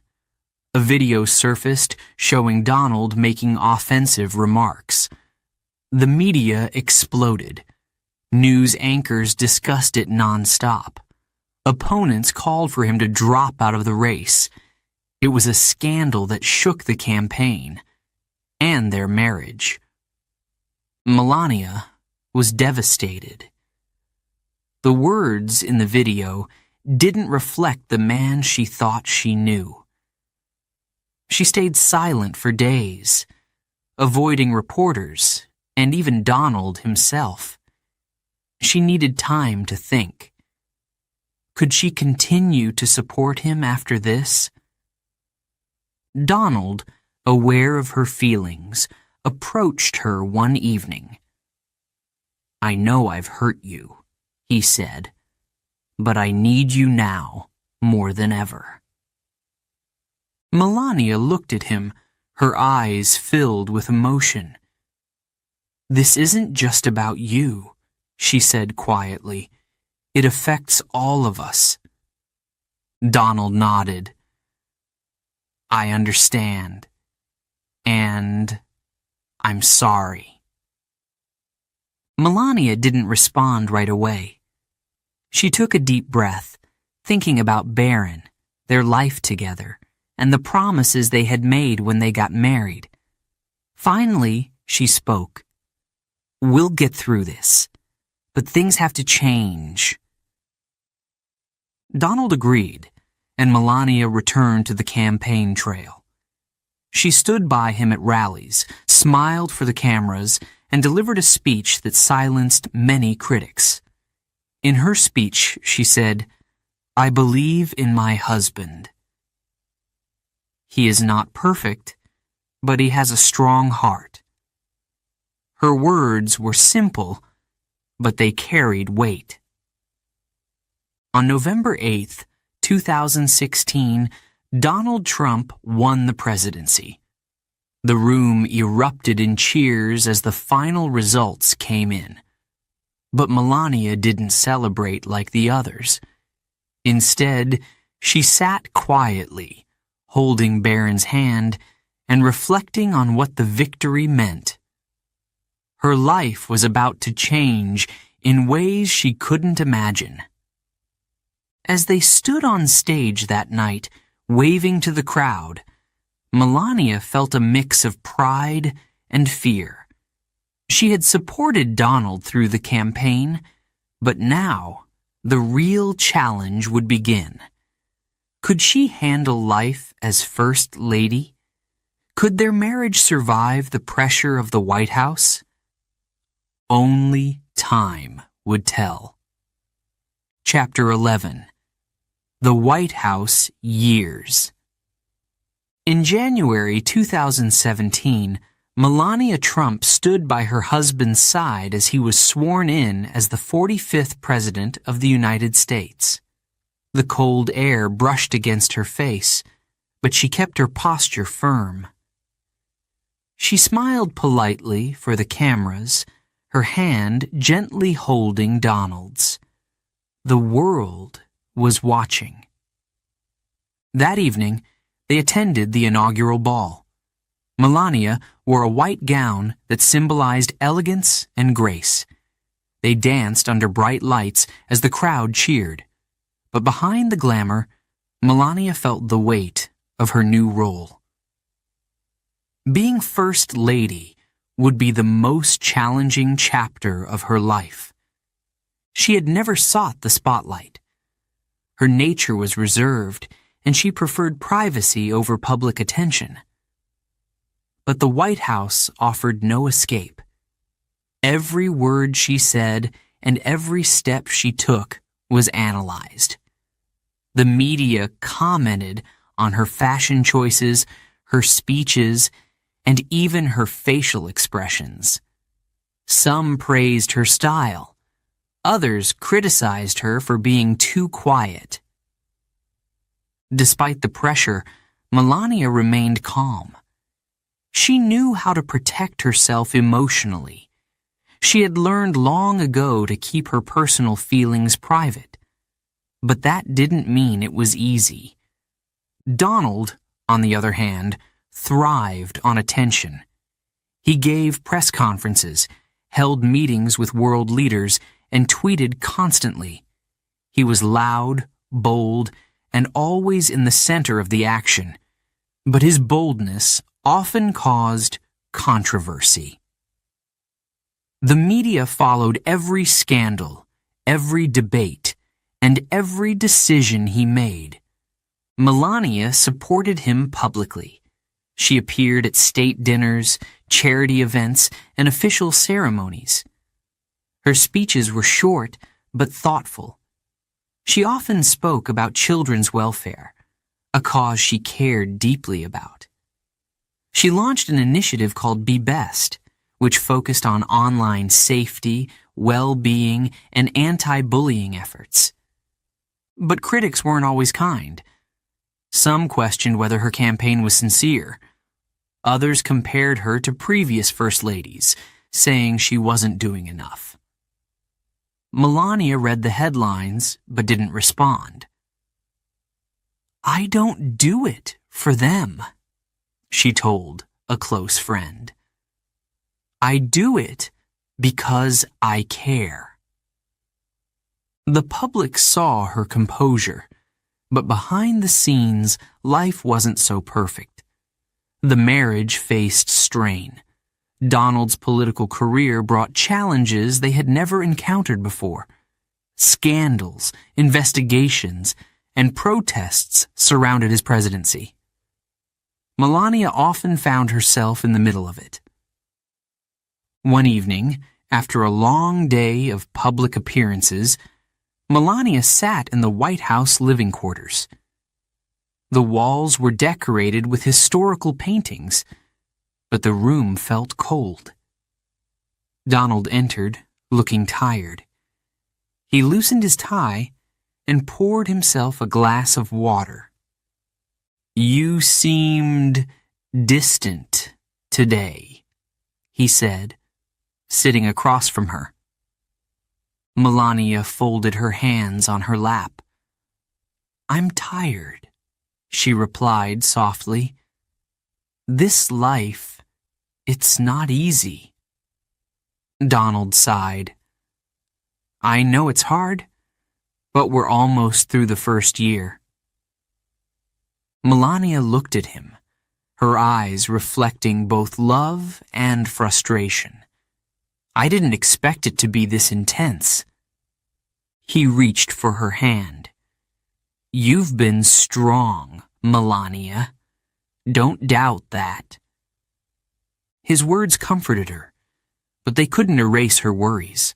A video surfaced showing Donald making offensive remarks. The media exploded. News anchors discussed it nonstop. Opponents called for him to drop out of the race. It was a scandal that shook the campaign and their marriage. Melania was devastated. The words in the video didn't reflect the man she thought she knew. She stayed silent for days, avoiding reporters and even Donald himself. She needed time to think. Could she continue to support him after this? Donald, aware of her feelings, approached her one evening. "I know I've hurt you," he said, "but I need you now more than ever." Melania looked at him, her eyes filled with emotion. "This isn't just about you," she said quietly. "It affects all of us." Donald nodded. "I understand. And I'm sorry." Melania didn't respond right away. She took a deep breath, thinking about Barron, their life together, and the promises they had made when they got married. Finally, she spoke. "We'll get through this, but things have to change." Donald agreed, and Melania returned to the campaign trail. She stood by him at rallies, smiled for the cameras, and delivered a speech that silenced many critics. In her speech, she said, "I believe in my husband. He is not perfect, but he has a strong heart." Her words were simple, but they carried weight. On November 8th, 2016, Donald Trump won the presidency. The room erupted in cheers as the final results came in. But Melania didn't celebrate like the others. Instead, she sat quietly, holding Barron's hand and reflecting on what the victory meant. Her life was about to change in ways she couldn't imagine. As they stood on stage that night, waving to the crowd, Melania felt a mix of pride and fear. She had supported Donald through the campaign, but now the real challenge would begin. Could she handle life as First Lady? Could their marriage survive the pressure of the White House? Only time would tell. Chapter 11. The White House Years. In January 2017, Melania Trump stood by her husband's side as he was sworn in as the 45th President of the United States. The cold air brushed against her face, but she kept her posture firm. She smiled politely for the cameras, her hand gently holding Donald's. The world was watching. That evening, they attended the inaugural ball. Melania wore a white gown that symbolized elegance and grace. They danced under bright lights as the crowd cheered. But behind the glamour, Melania felt the weight of her new role. Being First Lady would be the most challenging chapter of her life. She had never sought the spotlight. Her nature was reserved, and she preferred privacy over public attention. But the White House offered no escape. Every word she said and every step she took was analyzed. The media commented on her fashion choices, her speeches, and even her facial expressions. Some praised her style. Others criticized her for being too quiet. Despite the pressure, Melania remained calm. She knew how to protect herself emotionally. She had learned long ago to keep her personal feelings private. But that didn't mean it was easy. Donald, on the other hand, thrived on attention. He gave press conferences, held meetings with world leaders, and tweeted constantly. He was loud, bold, and always in the center of the action. But his boldness often caused controversy. The media followed every scandal, every debate, and every decision he made. Melania supported him publicly. She appeared at state dinners, charity events, and official ceremonies. Her speeches were short but thoughtful. She often spoke about children's welfare, a cause she cared deeply about. She launched an initiative called Be Best, which focused on online safety, well-being, and anti-bullying efforts. But critics weren't always kind. Some questioned whether her campaign was sincere. Others compared her to previous first ladies, saying she wasn't doing enough. Melania read the headlines but didn't respond. "I don't do it for them," she told a close friend. "I do it Because I care. The public saw her composure, but behind the scenes, life wasn't so perfect. The marriage faced strain. Donald's political career brought challenges they had never encountered before. Scandals, investigations, and protests surrounded his presidency. Melania often found herself in the middle of it. One evening, after a long day of public appearances, Melania sat in the White House living quarters. The walls were decorated with historical paintings, but the room felt cold. Donald entered, looking tired. He loosened his tie and poured himself a glass of water. "You seemed distant today," he said, sitting across from her. Melania folded her hands on her lap. "I'm tired," she replied softly. "This life, it's not easy." Donald sighed. "I know it's hard, but we're almost through the first year." Melania looked at him, her eyes reflecting both love and frustration. "I didn't expect it to be this intense." He reached for her hand. "You've been strong, Melania. Don't doubt that." His words comforted her, but they couldn't erase her worries.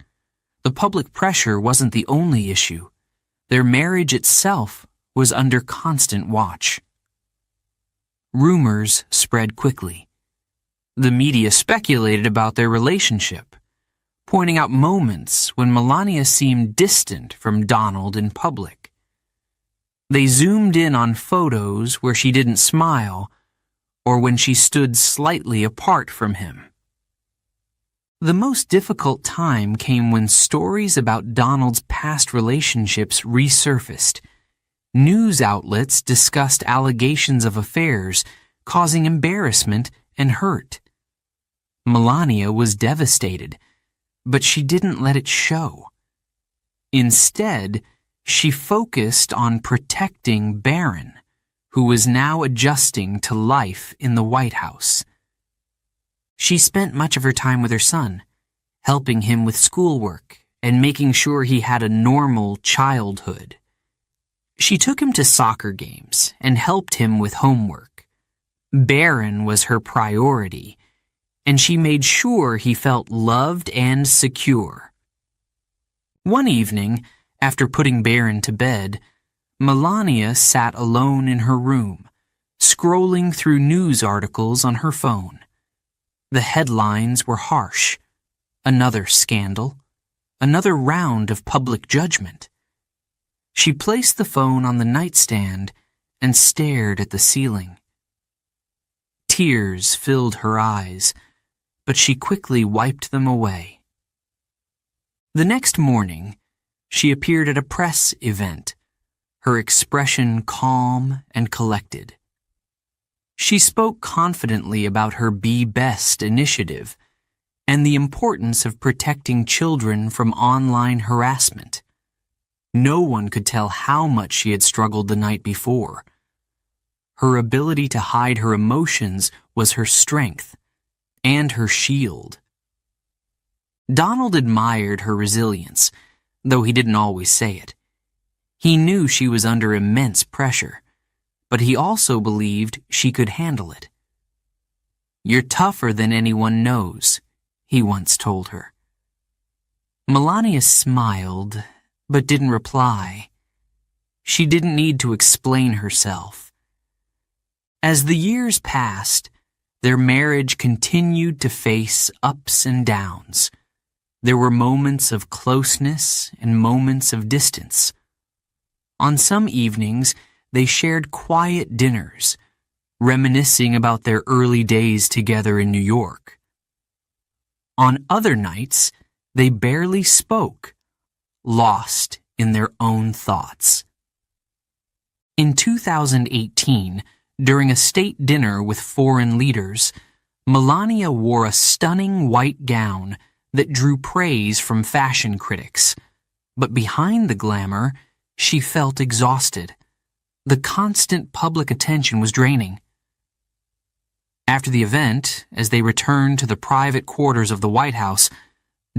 The public pressure wasn't the only issue. Their marriage itself was under constant watch. Rumors spread quickly. The media speculated about their relationship, pointing out moments when Melania seemed distant from Donald in public. They zoomed in on photos where she didn't smile or when she stood slightly apart from him. The most difficult time came when stories about Donald's past relationships resurfaced. News outlets discussed allegations of affairs, causing embarrassment and hurt. Melania was devastated, but she didn't let it show. Instead, she focused on protecting Barron, who was now adjusting to life in the White House. She spent much of her time with her son, helping him with schoolwork and making sure he had a normal childhood. She took him to soccer games and helped him with homework. Barron was her priority, and she made sure he felt loved and secure. One evening, after putting Barron to bed, Melania sat alone in her room, scrolling through news articles on her phone. The headlines were harsh. Another scandal. Another round of public judgment. She placed the phone on the nightstand and stared at the ceiling. Tears filled her eyes, but she quickly wiped them away. The next morning, she appeared at a press event, her expression calm and collected. She spoke confidently about her Be Best initiative and the importance of protecting children from online harassment. No one could tell how much she had struggled the night before. Her ability to hide her emotions was her strength and her shield. Donald admired her resilience, though he didn't always say it. He knew she was under immense pressure, but he also believed she could handle it. "You're tougher than anyone knows," he once told her. Melania smiled, but didn't reply. She didn't need to explain herself. As the years passed, their marriage continued to face ups and downs. There were moments of closeness and moments of distance. On some evenings, they shared quiet dinners, reminiscing about their early days together in New York. On other nights, they barely spoke, lost in their own thoughts. In 2018, during a state dinner with foreign leaders, Melania wore a stunning white gown that drew praise from fashion critics. But behind the glamour, she felt exhausted. The constant public attention was draining. After the event, as they returned to the private quarters of the White House,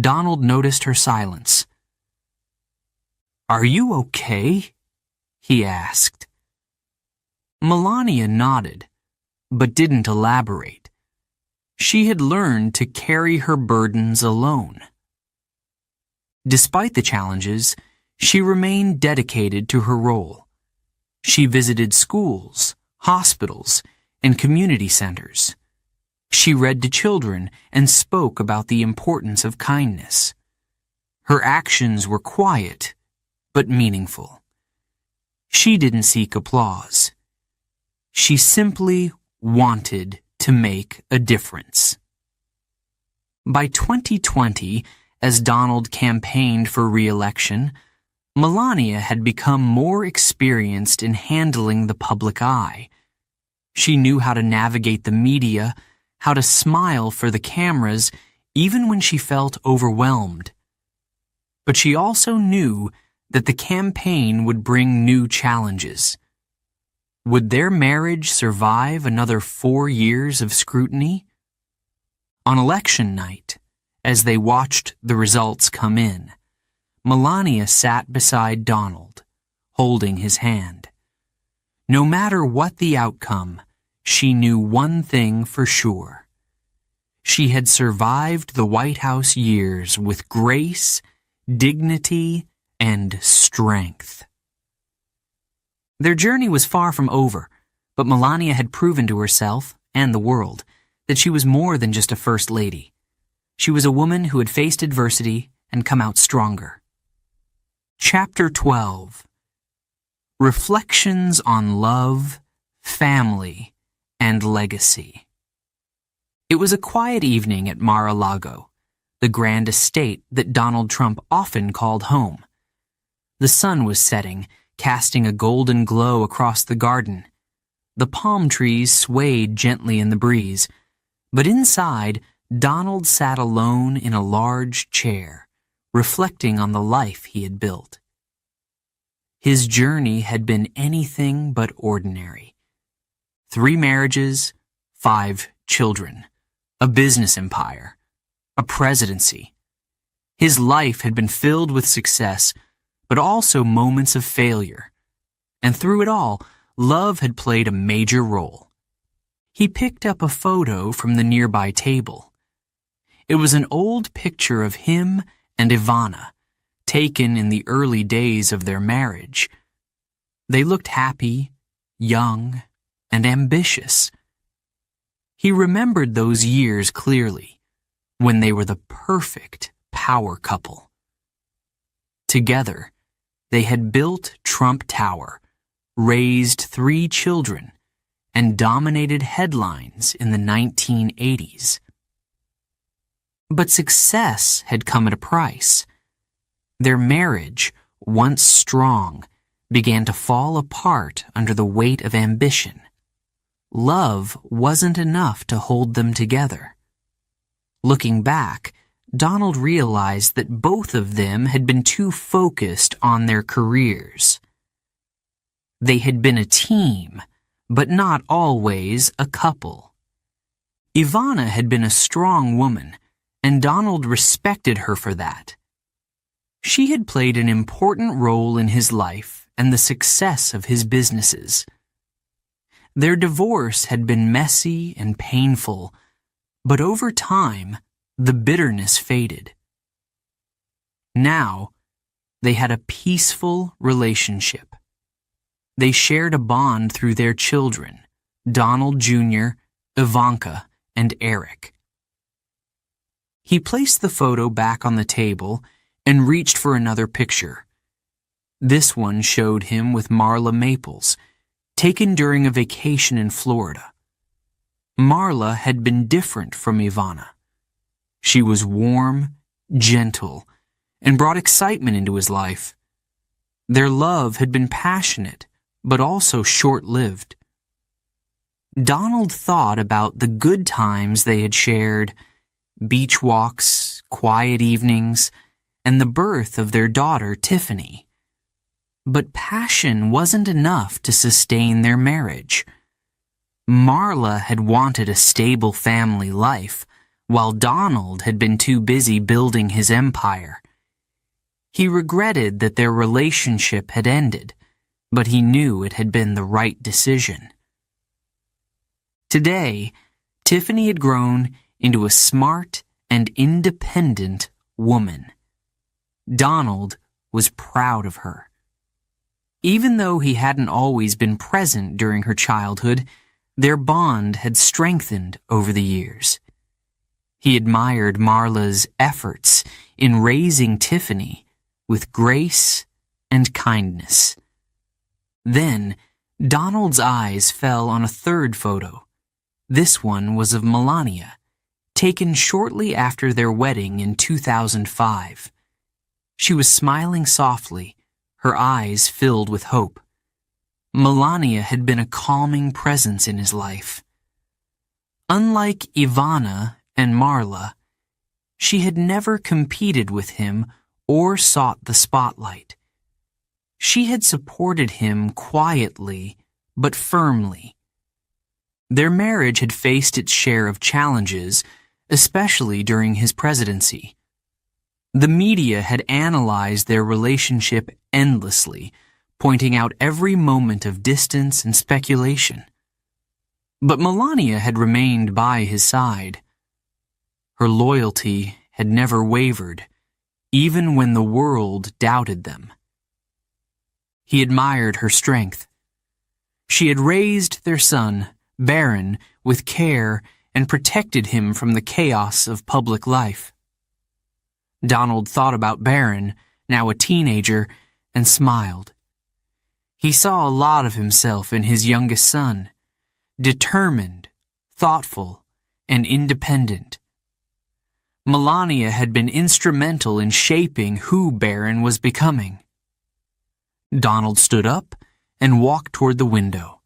Donald noticed her silence. "Are you okay?" he asked. Melania nodded, but didn't elaborate. She had learned to carry her burdens alone. Despite the challenges, she remained dedicated to her role. She visited schools, hospitals, and community centers. She read to children and spoke about the importance of kindness. Her actions were quiet, but meaningful. She didn't seek applause. She simply wanted to make a difference. By 2020, as Donald campaigned for re-election, Melania had become more experienced in handling the public eye. She knew how to navigate the media, how to smile for the cameras, even when she felt overwhelmed. But she also knew that the campaign would bring new challenges. Would their marriage survive another 4 years of scrutiny? On election night, as they watched the results come in, Melania sat beside Donald, holding his hand. No matter what the outcome, she knew one thing for sure. She had survived the White House years with grace, dignity, and strength. Their journey was far from over, but Melania had proven to herself and the world that she was more than just a first lady. She was a woman who had faced adversity and come out stronger. Chapter 12. Reflections on Love, Family, and Legacy. It was a quiet evening at Mar-a-Lago, the grand estate that Donald Trump often called home. The sun was setting, casting a golden glow across the garden. The palm trees swayed gently in the breeze, but inside, Donald sat alone in a large chair, reflecting on the life he had built. His journey had been anything but ordinary. 3 marriages, 5 children, a business empire, a presidency. His life had been filled with success, but also moments of failure. And through it all, love had played a major role. He picked up a photo from the nearby table. It was an old picture of him and Ivana, taken in the early days of their marriage. They looked happy, young, and ambitious. He remembered those years clearly, when they were the perfect power couple. Together, they had built Trump Tower, raised 3 children, and dominated headlines in the 1980s. But success had come at a price. Their marriage, once strong, began to fall apart under the weight of ambition. Love wasn't enough to hold them together. Looking back, Donald realized that both of them had been too focused on their careers. They had been a team, but not always a couple. Ivana had been a strong woman, and Donald respected her for that. She had played an important role in his life and the success of his businesses. Their divorce had been messy and painful, but over time, the bitterness faded. Now, they had a peaceful relationship. They shared a bond through their children, Donald Jr., Ivanka, and Eric. He placed the photo back on the table and reached for another picture. This one showed him with Marla Maples, taken during a vacation in Florida. Marla had been different from Ivana. She was warm, gentle, and brought excitement into his life. Their love had been passionate, but also short-lived. Donald thought about the good times they had shared: beach walks, quiet evenings, and the birth of their daughter, Tiffany. But passion wasn't enough to sustain their marriage. Marla had wanted a stable family life, while Donald had been too busy building his empire. He regretted that their relationship had ended, but he knew it had been the right decision. Today, Tiffany had grown into a smart and independent woman. Donald was proud of her. Even though he hadn't always been present during her childhood, their bond had strengthened over the years. He admired Marla's efforts in raising Tiffany with grace and kindness. Then, Donald's eyes fell on a third photo. This one was of Melania, taken shortly after their wedding in 2005. She was smiling softly, her eyes filled with hope. Melania had been a calming presence in his life. Unlike Ivana and Marla, she had never competed with him or sought the spotlight. She had supported him quietly but firmly. Their marriage had faced its share of challenges, especially during his presidency. The media had analyzed their relationship endlessly, pointing out every moment of distance and speculation. But Melania had remained by his side. Her loyalty had never wavered, even when the world doubted them. He admired her strength. She had raised their son, Baron, with care and protected him from the chaos of public life. Donald thought about Baron, now a teenager, and smiled. He saw a lot of himself in his youngest son, determined, thoughtful, and independent. Melania had been instrumental in shaping who Baron was becoming. Donald stood up and walked toward the window.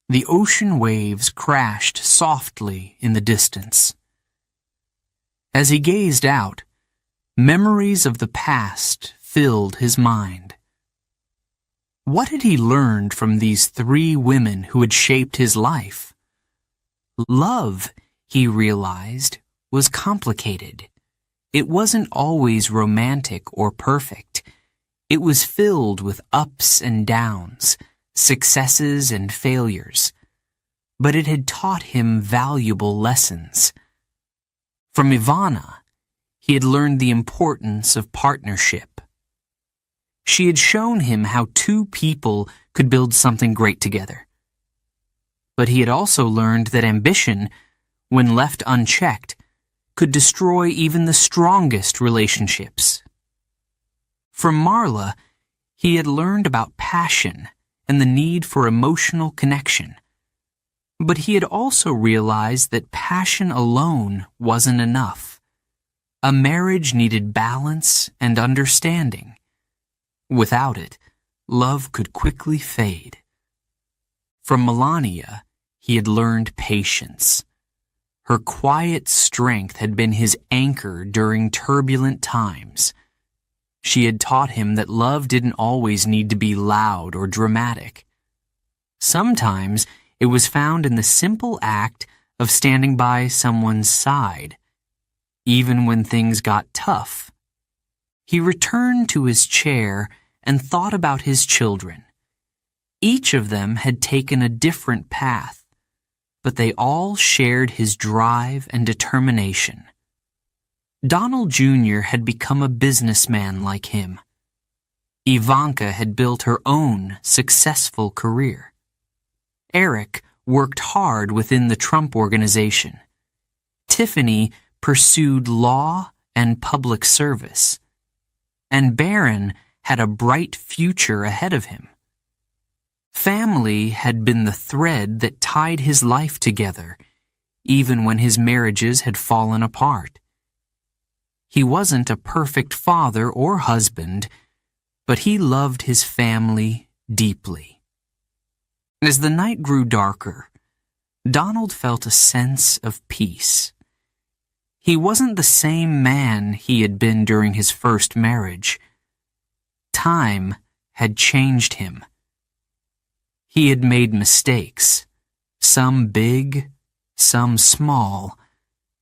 The ocean waves crashed softly in the distance. As he gazed out, memories of the past filled his mind. What had he learned from these three women who had shaped his life? Love, he realized, was complicated. It wasn't always romantic or perfect. It was filled with ups and downs, successes and failures. But it had taught him valuable lessons. From Ivana, he had learned the importance of partnership. She had shown him how two people could build something great together. But he had also learned that ambition, when left unchecked, could destroy even the strongest relationships. From Marla, he had learned about passion and the need for emotional connection. But he had also realized that passion alone wasn't enough. A marriage needed balance and understanding. Without it, love could quickly fade. From Melania, he had learned patience. Her quiet strength had been his anchor during turbulent times. She had taught him that love didn't always need to be loud or dramatic. Sometimes it was found in the simple act of standing by someone's side. Even when things got tough, he returned to his chair and thought about his children. Each of them had taken a different path, but they all shared his drive and determination. Donald Jr. had become a businessman like him. Ivanka had built her own successful career. Eric worked hard within the Trump Organization. Tiffany pursued law and public service. And Baron had a bright future ahead of him. Family had been the thread that tied his life together, even when his marriages had fallen apart. He wasn't a perfect father or husband, but he loved his family deeply. As the night grew darker, Donald felt a sense of peace. He wasn't the same man he had been during his first marriage. Time had changed him. He had made mistakes, some big, some small,